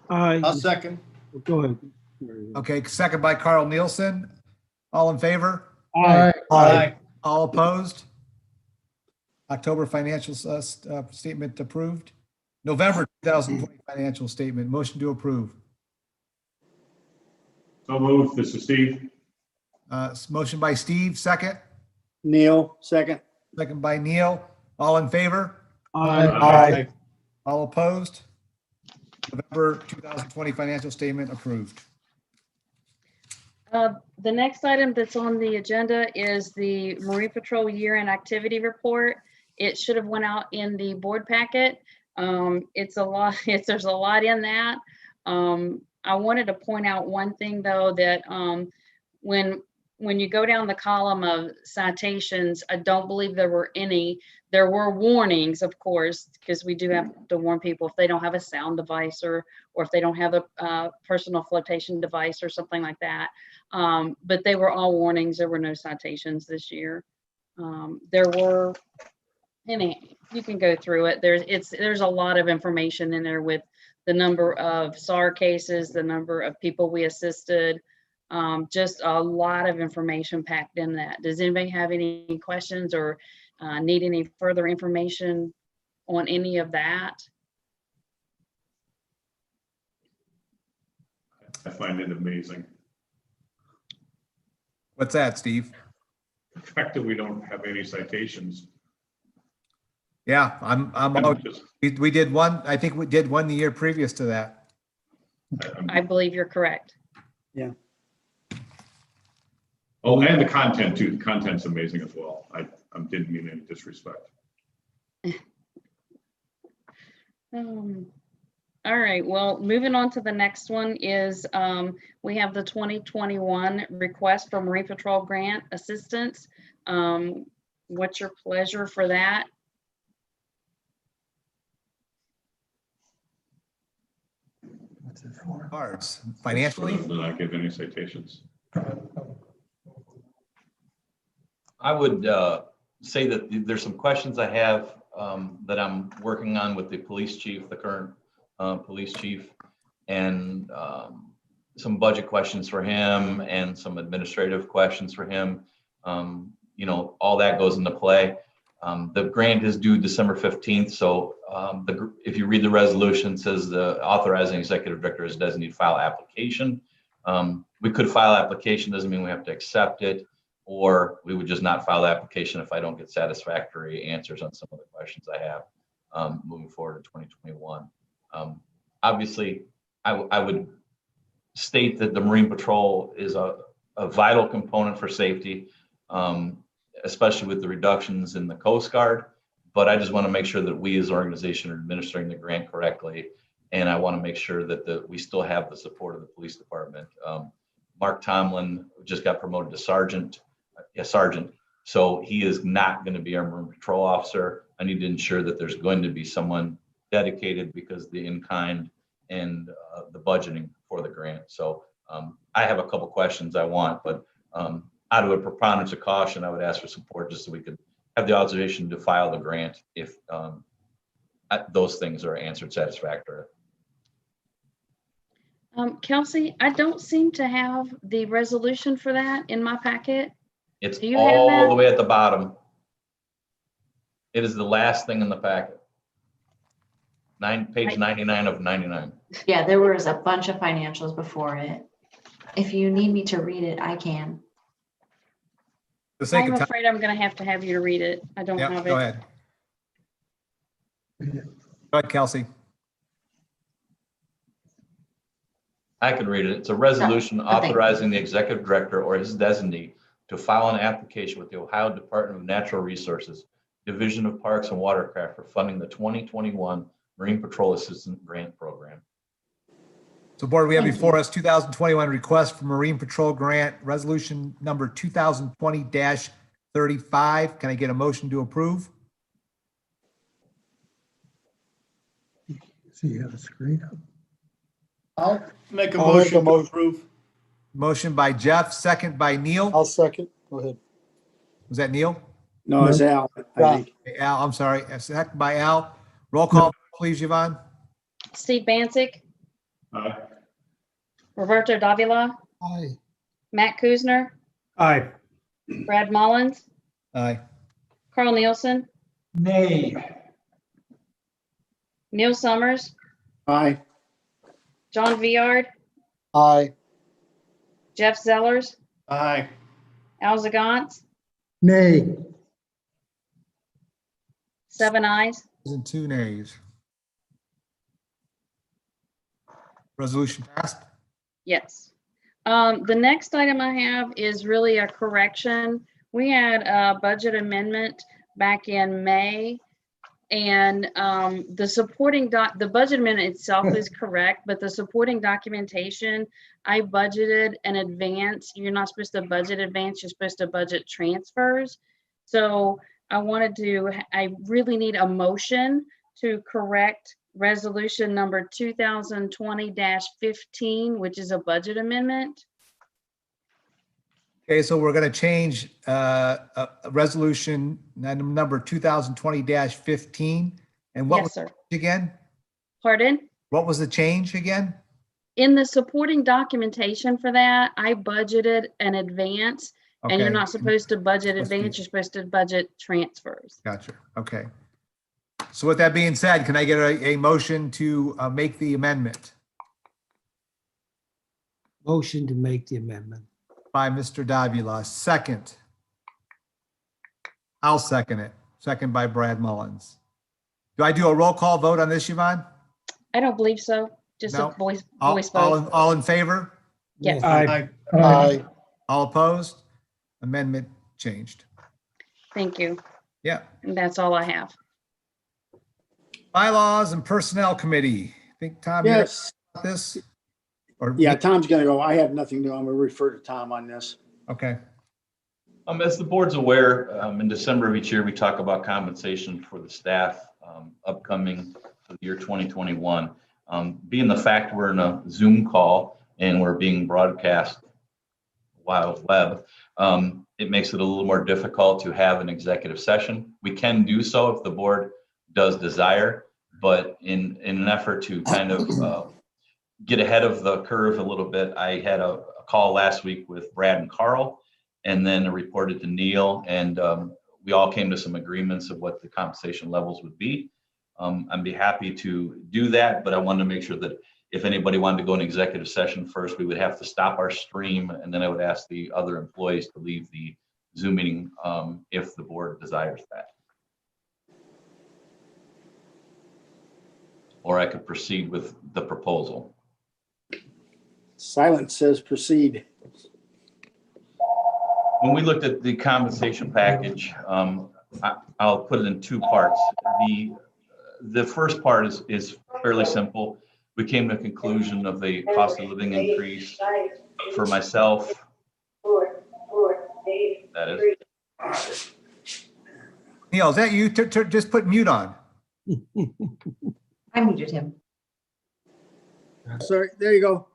Aye. I'll second. Go ahead. Okay, second by Carl Nielsen. All in favor? Aye. Aye. All opposed? October financial statement approved. November 2020 financial statement, motion to approve. So moved. This is Steve. Motion by Steve, second. Neil, second. Second by Neil. All in favor? Aye. All opposed? November 2020 financial statement approved. The next item that's on the agenda is the Marine Patrol year-end activity report. It should have went out in the board packet. It's a lot, there's a lot in that. I wanted to point out one thing though, that when you go down the column of citations, I don't believe there were any. There were warnings, of course, because we do have to warn people if they don't have a sound device or if they don't have a personal flotation device or something like that. But they were all warnings. There were no citations this year. There were, you can go through it. There's a lot of information in there with the number of SAR cases, the number of people we assisted, just a lot of information packed in that. Does anybody have any questions or need any further information on any of that? I find it amazing. What's that, Steve? The fact that we don't have any citations. Yeah, we did one. I think we did one the year previous to that. I believe you're correct. Oh, and the content too. The content's amazing as well. I didn't mean any disrespect. All right, well, moving on to the next one is we have the 2021 request for Marine Patrol grant assistance. What's your pleasure for that? Cards, financially? Did not give any citations. I would say that there's some questions I have that I'm working on with the police chief, the current police chief, and some budget questions for him and some administrative questions for him. You know, all that goes into play. The grant is due December 15th. So if you read the resolution, it says the authorizing executive director is designated file application. We could file application, doesn't mean we have to accept it, or we would just not file the application if I don't get satisfactory answers on some of the questions I have moving forward in 2021. Obviously, I would state that the Marine Patrol is a vital component for safety, especially with the reductions in the Coast Guard. But I just want to make sure that we as an organization are administering the grant correctly. And I want to make sure that we still have the support of the police department. Mark Tomlin just got promoted to sergeant. So he is not going to be our marine patrol officer. I need to ensure that there's going to be someone dedicated because the in-kind and the budgeting for the grant. So I have a couple questions I want, but out of a preponderance of caution, I would ask for support just so we could have the authorization to file the grant if those things are answered satisfactorily. Kelsey, I don't seem to have the resolution for that in my packet. It's Do you have all that? the way at the bottom. It is the last thing in the packet. Page 99 of 99. Yeah, there was a bunch of financials before it. If you need me to read it, I can. For the sake I'm of time, afraid I'm going to have you to read it. I don't yeah, have go it. ahead. Go ahead, Kelsey. I can read it. It's a resolution No, thank you. authorizing the executive director or his designee to file an application with the Ohio Department of Natural Resources, Division of Parks and Watercraft for funding the 2021 Marine Patrol Assistant Grant Program. So board, we have Thank before you. us 2021 request for Marine Patrol Grant, resolution number 2020-35. Can I get a motion to approve? So you have a screen up. I'll make a I'll make a motion to motion. approve. Motion by Jeff, second by Neil. I'll second. Go ahead. Was that Neil? No, it's Al, I think. Al, I'm sorry. A second by Al. Roll call, please, Yvonne. Steve Bancek, Aye. Roberto Davila, Aye. Matt Kuzner, Aye. Brad Mullins, Aye. Carl Nielsen, Nay. Neil Summers, Aye. John Viard, Aye. Jeff Zellers, Aye. Al Zagant, Nay. 7 ayes. And 2 nays. Resolution passed. Yes. The next item I have is really a correction. We had a budget amendment back in May. And the budget amendment itself is correct, but the supporting documentation, I budgeted an advance. You're not supposed to budget advance, you're supposed to budget transfers. So I really need a motion to correct resolution number 2020-15, which is a budget amendment. Okay, so we're going to change a resolution number 2020-15. And what Yes, was sir. it again? Pardon? What was the change again? In the supporting documentation for that, I budgeted an advance, and you're Okay, not supposed to budget Supposed to be- advance, you're supposed to budget transfers. Gotcha. Okay. So with that being said, can I get a motion to make the amendment Motion to make the amendment. by Mr. Davila? Second. I'll second it. Second by Brad Mullins. Do I do a roll call vote on this, Yvonne? I don't believe so, just No. a voice All vote. all in favor? Yes, Aye. Aye. All opposed? Amendment changed. thank you. Yeah. And that's all I have. Bylaws and Personnel Committee. Think, Tom, you Yes. got this? Or Yeah, Tom's gonna go. I have nothing new. I'm gonna refer to Tom on this. Okay. As the board's aware, in December of each year, we talk about compensation for the staff upcoming for the year 2021. Being the fact we're in a Zoom call and we're being broadcast wild web, it makes it a little more difficult to have an executive session. We can do so if the board does desire, but in an effort to kind of get ahead of the curve a little bit, I had a call last week with Brad and Carl, and then reported to Neil, and we all came to some agreements of what the compensation levels would be. I'd be happy to do that, but I wanted to make sure that if anybody wanted to go in executive session first, we would have to stop our stream, and then I would ask the other employees to leave the Zoom meeting if the board desires that. Or I could proceed with the proposal. Silence says proceed. When we looked at the compensation package, I'll put it in 2 parts. The first part is fairly simple. We came to a conclusion of the cost of living increase For myself, that is. Neil, is that you? Just put mute on. I muted him. Sorry, there you go. Are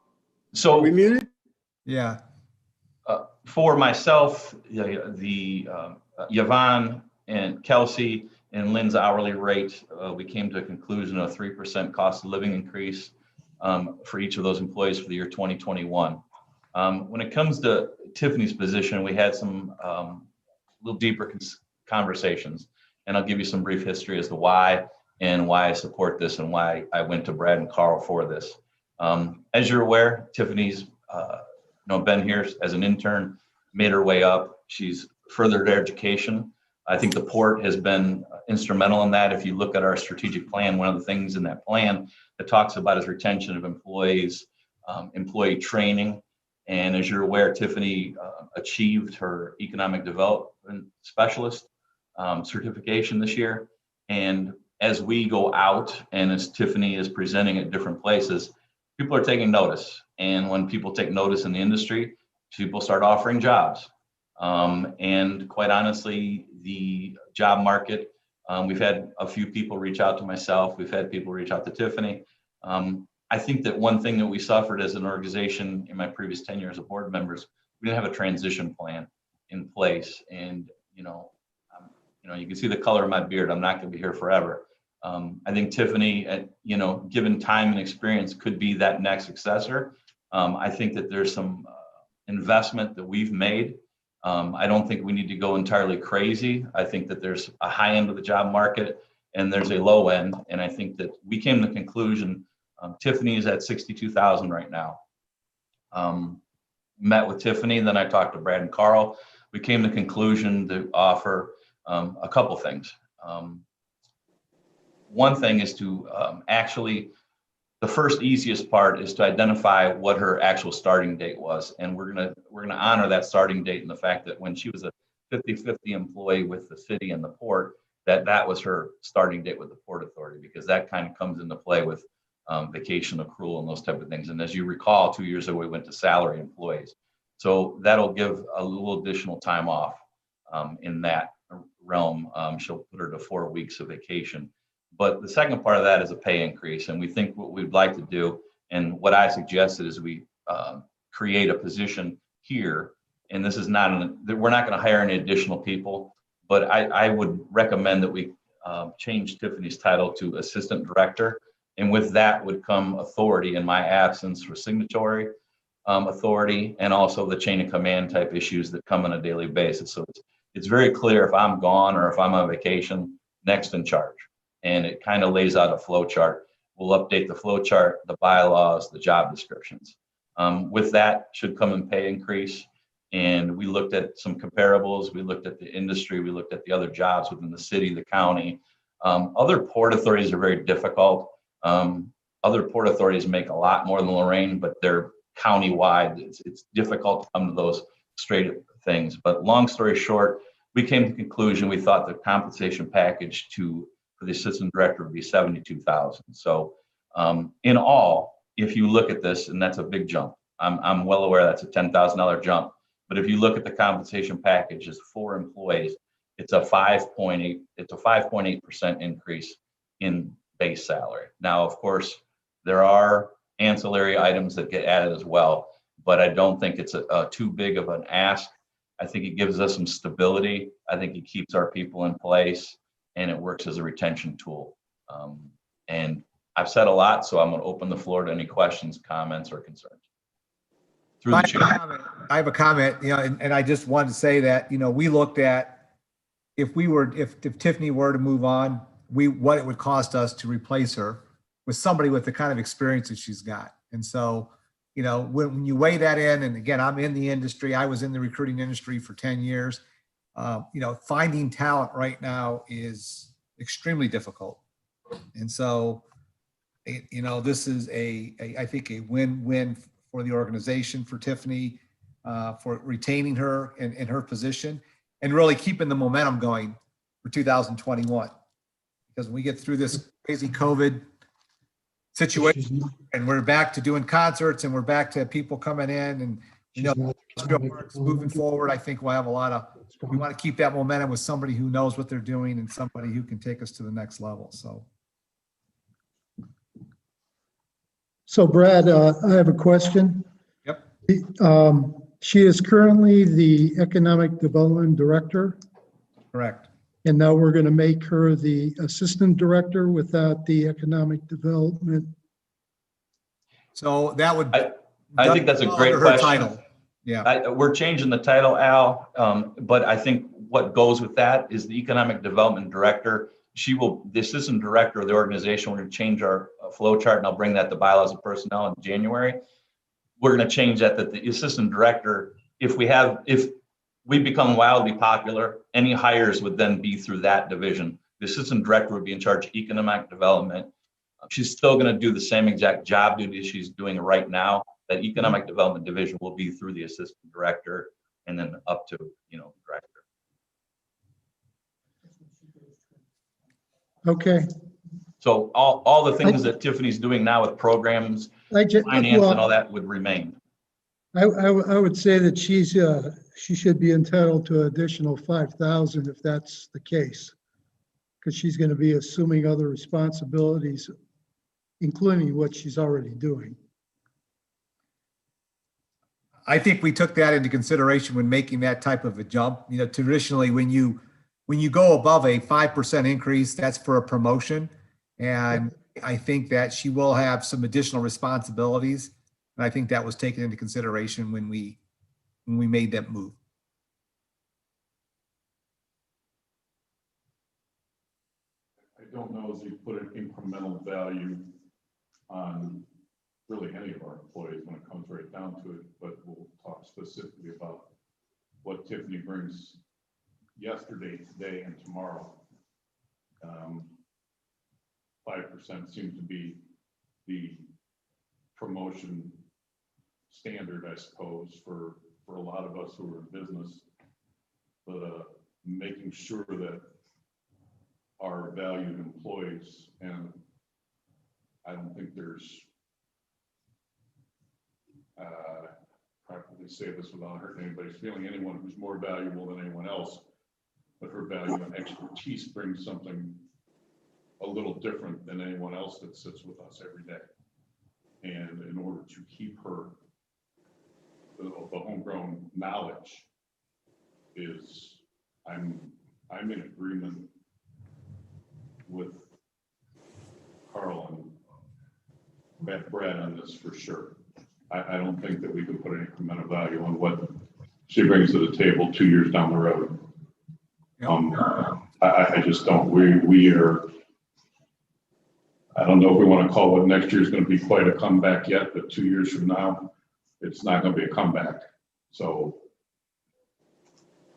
So we muted? Yeah. for myself, Yvonne and Kelsey and Lynn's hourly rate, we came to a conclusion of 3% cost of living increase for each of those employees for the year 2021. When it comes to Tiffany's position, we had some little deeper conversations, and I'll give you some brief history as to why and why I support this and why I went to Brad and Carl for this. As you're aware, Tiffany's been here as an intern, made her way up. She's furthered her education. I think the port has been instrumental in that. If you look at our strategic plan, one of the things in that plan that talks about is retention of employees, employee training. And as you're aware, Tiffany achieved her economic development specialist certification this year. And as we go out and as Tiffany is presenting at different places, people are taking notice. And when people take notice in the industry, people start offering jobs. And quite honestly, the job market, we've had a few people reach out to myself. We've had people reach out to Tiffany. I think that one thing that we suffered as an organization in my previous 10 years of board members, we didn't have a transition plan in place. And, you can see the color of my beard. I'm not going to be here forever. I think Tiffany, given time and experience, could be that next successor. I think that there's some investment that we've made. I don't think we need to go entirely crazy. I think that there's a high end of the job market and there's a low end. And I think that we came to the conclusion, Tiffany is at 62,000 right now. Met with Tiffany, then I talked to Brad and Carl. We came to the conclusion to offer a couple things. One thing is to the first easiest part is to identify what her actual starting date was. And we're gonna honor that starting date and the fact that when she was a 50-50 employee with the city and the port, that was her starting date with the Port Authority, because that kind of comes into play with vacation accrual and those type of things. And as you recall, 2 years ago, we went to salary employees. So that'll give a little additional time off in that realm. She'll put her to 4 weeks of vacation. But the second part of that is a pay increase. And we think what we'd like to do, and what I suggested, is we create a position here. And this is we're not going to hire any additional people, but I would recommend that we change Tiffany's title to assistant director. And with that would come authority in my absence for signatory authority, and also the chain of command type issues that come on a daily basis. So it's very clear if I'm gone or if I'm on vacation, next in charge. And it kind of lays out a flow chart. We'll update the flow chart, the bylaws, the job descriptions. With that should come in pay increase. And we looked at some comparables. We looked at the industry. We looked at the other jobs within the city, the county. Other port authorities are very difficult. Other port authorities make a lot more than Lorraine, but they're county-wide. It's difficult to come to those straight things. But long story short, we came to the conclusion, we thought the compensation package for the assistant director would be 72,000. So in all, if you look at this, and that's a big jump, I'm well aware that's a $10,000 jump. But if you look at the compensation package as 4 employees, it's a 5.8% increase in base salary. Now, of course, there are ancillary items that get added as well, but I don't think it's too big of an ask. I think it gives us some stability. I think it keeps our people in place, and it works as a retention tool. And I've said a lot, so I'm going to open the floor to any questions, comments, or concerns. Through the chair. I have a comment, and I just wanted to say that, we looked at if Tiffany were to move on, what it would cost us to replace her with somebody with the kind of experience that she's got. And so, when you weigh that in, and again, I'm in the industry, I was in the recruiting industry for 10 years. Finding talent right now is extremely difficult. And so, this is I think a win-win for the organization, for Tiffany, for retaining her in her position and really keeping the momentum going for 2021. Because when we get through this crazy COVID situation and we're back to doing concerts and we're back to people coming in and You know, She's not- industrial parks moving forward, I think we'll have a lot of, we want to keep that momentum with somebody who knows what they're doing and somebody who can take us to the next level. So, So Brad, I have a question. yep, She is currently the Economic Development Director, correct. and now we're going to make her the Assistant Director without the Economic Development. So that would. I think that's a fall great under her question. title. Yeah, We're changing the title, Al, but I think what goes with that is the Economic Development Director. The Assistant Director of the organization, we're going to change our flow chart, and I'll bring that to bylaws of personnel in January. We're going to change that the Assistant Director, if we become wildly popular, any hires would then be through that division. The Assistant Director would be in charge of economic development. She's still going to do the same exact job duties she's doing right now. That economic development division will be through the Assistant Director and then up to, Director. Okay. So all the things that Tiffany's doing now with programs, finance and all that would remain. I would say that she should be entitled to an additional 5,000 if that's the case, because she's going to be assuming other responsibilities, including what she's already doing. I think we took that into consideration when making that type of a jump. You know, traditionally, when you go above a 5% increase, that's for a promotion. And I think that she will have some additional responsibilities. And I think that was taken into consideration when we made that move. I don't know if you put an incremental value on really any of our employees when it comes right down to it, but we'll talk specifically about what Tiffany brings yesterday, today, and tomorrow. 5% seems to be the promotion standard, I suppose, for a lot of us who are in business, but making sure that our valued employees, and I don't think there's, probably say this without hurting anybody's feeling, anyone who's more valuable than anyone else, but her value and expertise brings something a little different than anyone else that sits with us every day. And in order to keep her, the homegrown knowledge is, I'm in agreement with Carl and Brad on this for sure. I don't think that we can put any incremental value on what she brings to the table 2 years down the road. I just don't. We are. I don't know if we want to call what next year is going to be quite a comeback yet, but 2 years from now, it's not going to be a comeback. So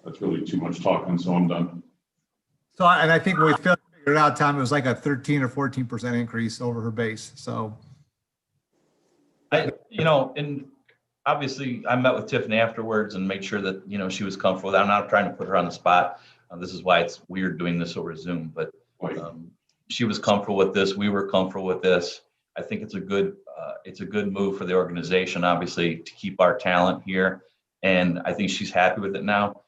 that's really too much talking. So I'm done. So, and I think when we figured it out, Tom, it was like a 13 or 14% increase over her base. So. And obviously I met with Tiffany afterwards and made sure that, she was comfortable with that. I'm not trying to put her on the spot. This is why it's weird doing this over Zoom, but she was comfortable with this. We were comfortable with this. I think it's a good move for the organization, obviously, to keep our talent here. And I think she's happy with it now.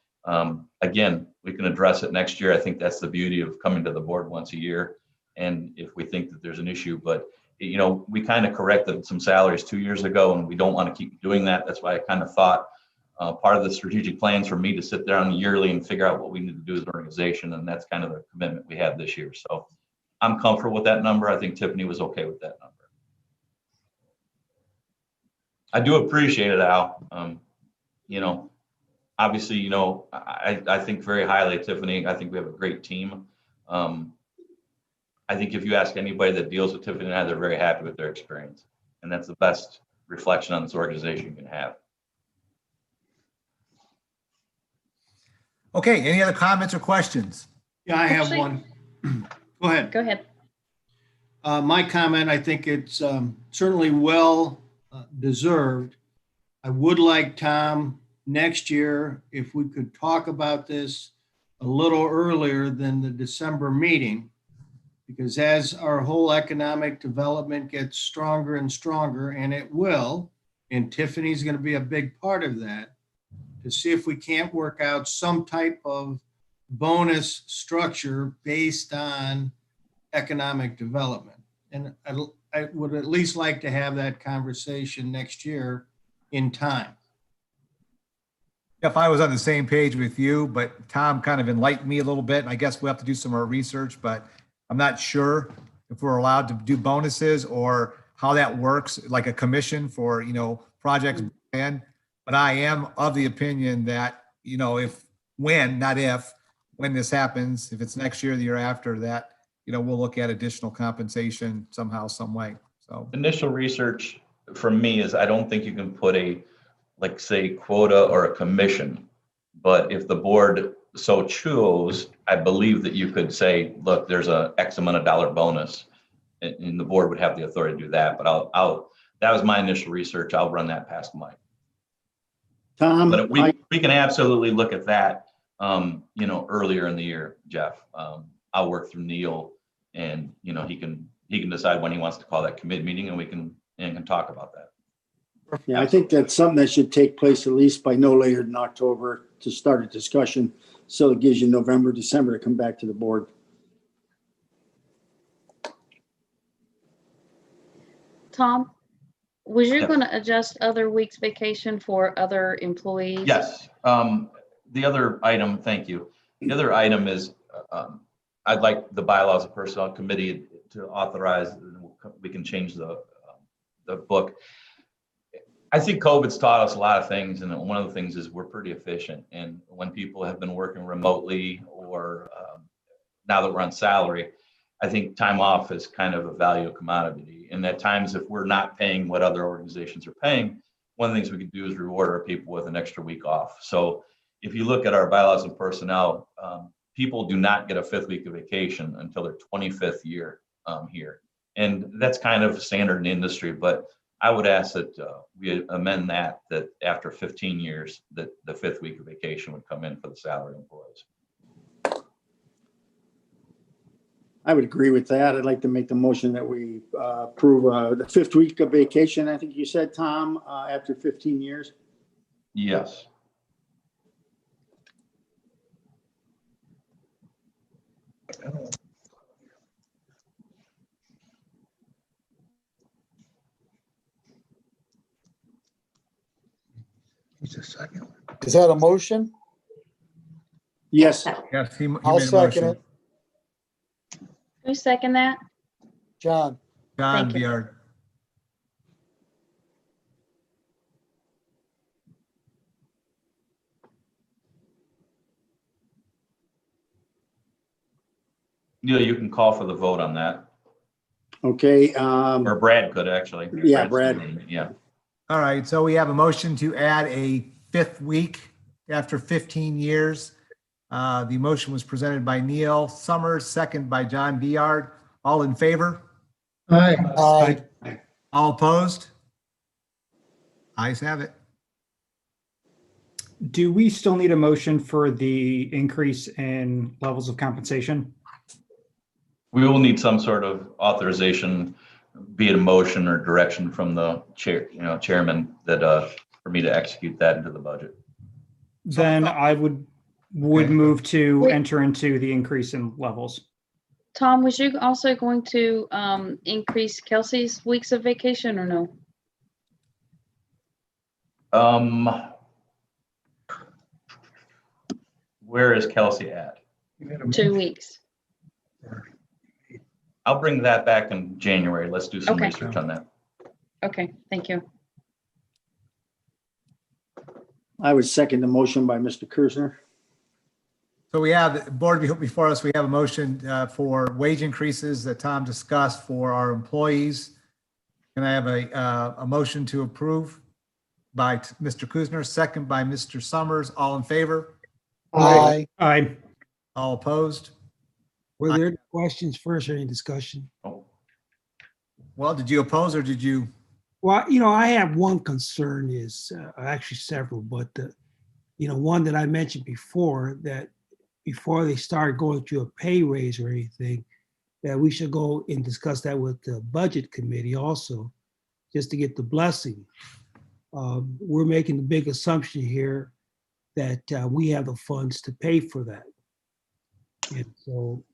Again, we can address it next year. I think that's the beauty of coming to the board once a year. And if we think that there's an issue, but we kind of corrected some salaries 2 years ago, and we don't want to keep doing that. That's why I kind of thought part of the strategic plans for me to sit down yearly and figure out what we need to do as an organization. And that's kind of the commitment we have this year. So I'm comfortable with that number. I think Tiffany was okay with that number. I do appreciate it, Al. Obviously, I think very highly of Tiffany. I think we have a great team. I think if you ask anybody that deals with Tiffany and I, they're very happy with their experience. And that's the best reflection on this organization you can have. Okay, any other comments or questions? Yeah, I have Actually- one. Go ahead. Go ahead. My comment, I think it's certainly well deserved. I would like, Tom, next year, if we could talk about this a little earlier than the December meeting, because as our whole economic development gets stronger and stronger, and it will, and Tiffany's going to be a big part of that, to see if we can't work out some type of bonus structure based on economic development. And I would at least like to have that conversation next year in time. If I was on the same page with you, but Tom kind of enlightened me a little bit, and I guess we'll have to do some more research, but I'm not sure if we're allowed to do bonuses or how that works, like a commission for, projects planned. But I am of the opinion that, when this happens, if it's next year, the year after that, we'll look at additional compensation somehow, some way. So Initial research for me is I don't think you can put a, like, say, quota or a commission. But if the board so chose, I believe that you could say, look, there's a X amount of dollar bonus, and the board would have the authority to do that. But that was my initial research. I'll run that past Mike. Tom, But we can absolutely look at that, earlier in the year, Jeff. I'll work through Neil, and he can decide when he wants to call that committee meeting, and we can talk about that. yeah, I think that's something that should take place at least by no later than October to start a discussion. So it gives you November, December to come back to the board. Tom, was you Yes. going to adjust other weeks vacation for other employees? Yes. The other item, thank you. The other item is I'd like the bylaws of personnel committee to authorize, we can change the book. I think COVID's taught us a lot of things, and one of the things is we're pretty efficient. And when people have been working remotely, or now that we're on salary, I think time off is kind of a value commodity. And at times, if we're not paying what other organizations are paying, one of the things we can do is reward our people with an extra week off. So if you look at our bylaws and personnel, people do not get a 5th week of vacation until their 25th year here. And that's kind of standard in the industry, but I would ask that we amend that after 15 years, that the 5th week of vacation would come in for the salary employees. I would agree with that. I'd like to make the motion that we approve the 5th week of vacation. I think you said, Tom, after 15 years. Yes. He's a second. Is that a motion? Yes. yes, he I'll made a second motion. it. Who second that? John, John Thank you. Biard. Neil, you can call for the vote on that, Okay. or Brad could actually. Yeah, Brad's Brad. doing it, yeah. All right, so we have a motion to add a 5th week after 15 years. The motion was presented by Neil Summers, second by John Biard. All in favor? Aye. aye. All opposed? Ayes have it. Do we still need a motion for the increase in levels of compensation? We will need some sort of authorization, be it a motion or direction from the chairman that for me to execute that into the budget. Then I would Okay. move to Wait. enter into the increase in levels. Tom, was you also going to increase Kelsey's weeks of vacation or no? Where is Kelsey at? 2 weeks. I'll bring that back in January. Let's do some Okay. research on that. Okay, thank you. I would second the motion by Mr. Kersner. So we have, the board before us, we have a motion for wage increases that Tom discussed for our employees. Can I have a motion to approve by Mr. Kuzner, second by Mr. Summers? All in favor? Aye. Aye. All opposed? Were there any questions first or any discussion? Oh, Well, did you oppose or did you? Well, I have one concern is actually several, but one that I mentioned before, that before they start going through a pay raise or anything, that we should go and discuss that with the budget committee also, just to get the blessing. we're making the big assumption here that we have the funds to pay for that. And so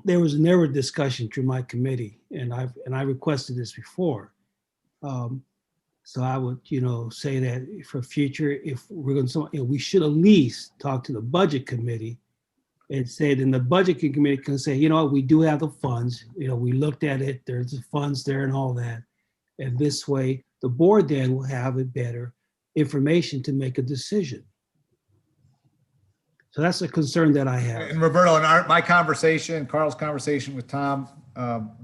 there was never discussion through my committee, and I requested this before. So I would, say that for future, if we're going to, we should at least talk to the budget committee and say, then the budget committee can say, we do have the funds. We looked at it. There's the funds there and all that. And this way, the board then will have a better information to make a decision. So that's a concern that I have. And Roberto, in my conversation, Carl's conversation with Tom,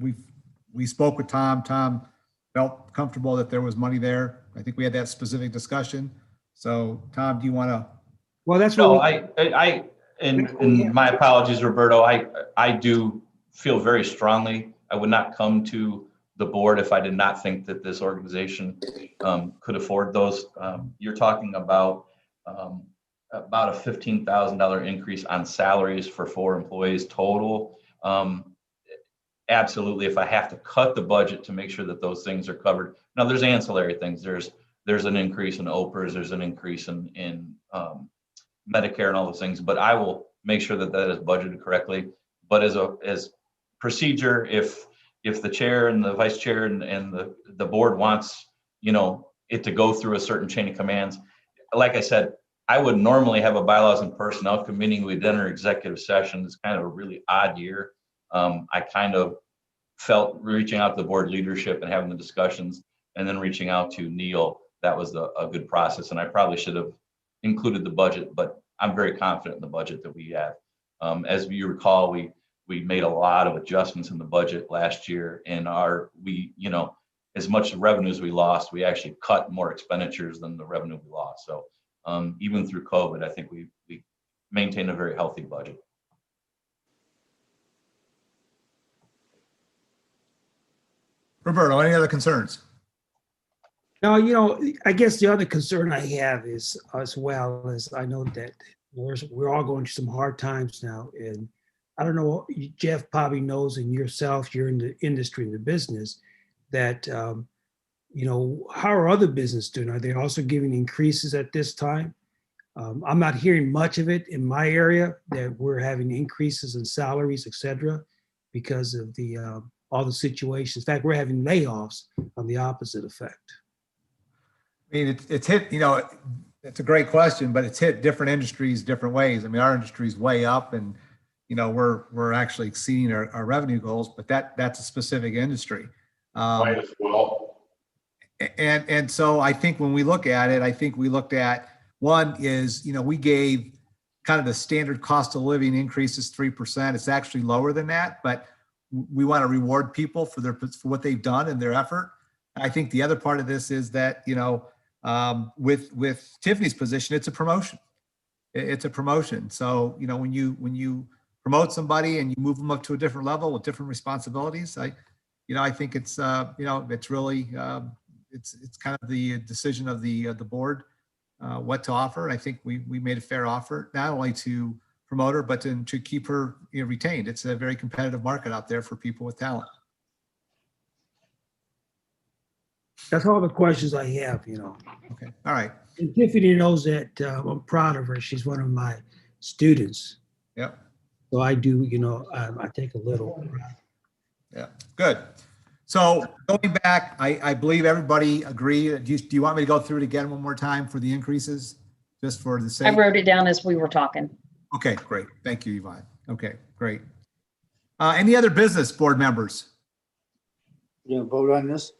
we spoke with Tom. Tom felt comfortable that there was money there. I think we had that specific discussion. So Tom, do you want to? Well, that's No, what and my apologies, Roberto. I do feel very strongly. I would not come to the board if I did not think that this organization could afford those. You're talking about a $15,000 increase on salaries for 4 employees total. Absolutely, if I have to cut the budget to make sure that those things are covered. Now, there's ancillary things. There's an increase in OPERS, there's an increase in Medicare and all those things, but I will make sure that that is budgeted correctly. But as procedure, if the chair and the vice chair and the board wants, it to go through a certain chain of commands, like I said, I would normally have a bylaws and personnel committee. We'd enter executive session. It's kind of a really odd year. I kind of felt reaching out to the board leadership and having the discussions and then reaching out to Neil, that was a good process. And I probably should have included the budget, but I'm very confident in the budget that we have. As you recall, we made a lot of adjustments in the budget last year, and as much revenue as we lost, we actually cut more expenditures than the revenue we lost. So even through COVID, I think we maintained a very healthy budget. Roberto, any other concerns? No, I guess the other concern I have is, as well as I know that we're all going through some hard times now. And I don't know, Jeff probably knows, and yourself, you're in the industry, in the business, that, how are other businesses doing? Are they also giving increases at this time? I'm not hearing much of it in my area, that we're having increases in salaries, et cetera, because of all the situations. In fact, we're having layoffs on the opposite effect. I mean, it's hit, it's a great question, but it's hit different industries different ways. I mean, our industry is way up, and, we're actually exceeding our revenue goals, but that's a specific industry. Might as well. And so I think when we look at it, I think we looked at, one is, we gave kind of the standard cost of living increases 3%. It's actually lower than that, but we want to reward people for what they've done and their effort. I think the other part of this is that, with Tiffany's position, it's a promotion. It's a promotion. So, when you promote somebody and you move them up to a different level with different responsibilities, I think it's, it's really, it's kind of the decision of the board, what to offer. I think we made a fair offer, not only to promote her, but to keep her retained. It's a very competitive market out there for people with talent. That's all the questions I have, Okay. All right. And Tiffany knows that I'm proud of her. She's one of my students. Yep. So I do, I take a little. Yeah. Good. So going back, I believe everybody agreed. Do you want me to go through it again one more time for the increases, just for the sake? I wrote it down as we were talking. Okay, great. Thank you, Yvonne. Okay, great. Any other business, board members? You gonna vote on this?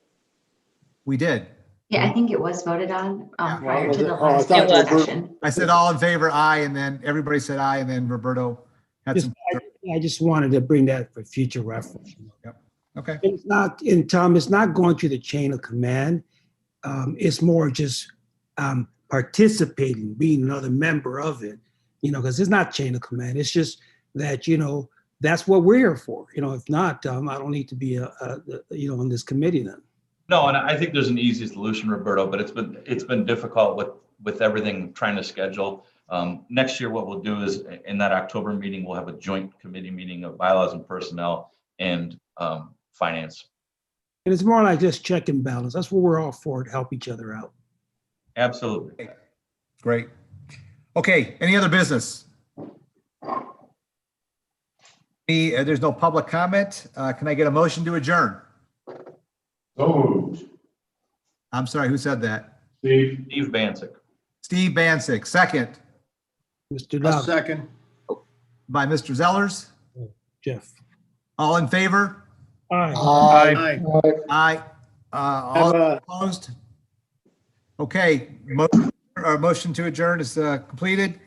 We did. Yeah, I think it was voted on prior was to it? the Oh, I last thought it was. session. I said all in favor, aye, and then everybody said aye, and then Roberto had some. I just wanted to bring that for future reference. Okay. It's not, and Tom, it's not going through the chain of command. It's more just participating, being another member of it, because it's not chain of command. It's just that, that's what we're here for. If not, I don't need to be, on this committee then. No, and I think there's an easy solution, Roberto, but it's been difficult with everything trying to schedule. Next year, what we'll do is in that October meeting, we'll have a joint committee meeting of bylaws and personnel and finance. And it's more like just check and balance. That's what we're all for, to help each other out. Absolutely. Great. Okay, any other business? There's no public comment. Can I get a motion to adjourn? So moved. I'm sorry, who said that? Steve? Steve Bancek. Steve Bancek, second Mr. A Dowd, second. by Mr. Zellers. Jeff. All in favor? Aye. Aye. Aye. All Have a- opposed? Okay, motion to adjourn is completed.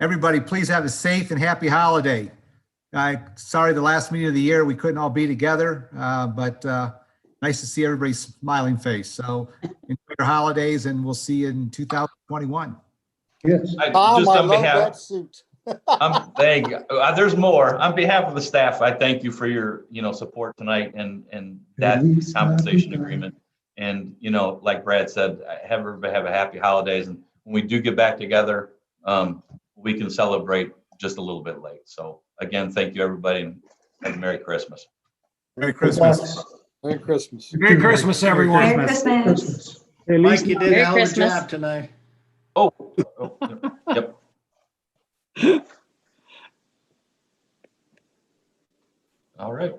Everybody, please have a safe and happy holiday. Sorry, the last meeting of the year, we couldn't all be together, but nice to see everybody's smiling face. So enjoy your holidays and we'll see you in 2021. Yes. Tom, Just I on love behalf, that suit. thank you. There's more. On behalf of the staff, I thank you for your, support tonight and that compensation agreement. And, like Brad said, have everybody have a happy holidays. And when we do get back together, we can celebrate just a little bit late. So again, thank you, everybody, and have a Merry Christmas. Merry Christmas. Merry Christmas. Merry Christmas, everyone. Merry Christmas. Hey, Mike, Lisa, you did a Merry hell of a Christmas. job tonight. Oh, yep. All right.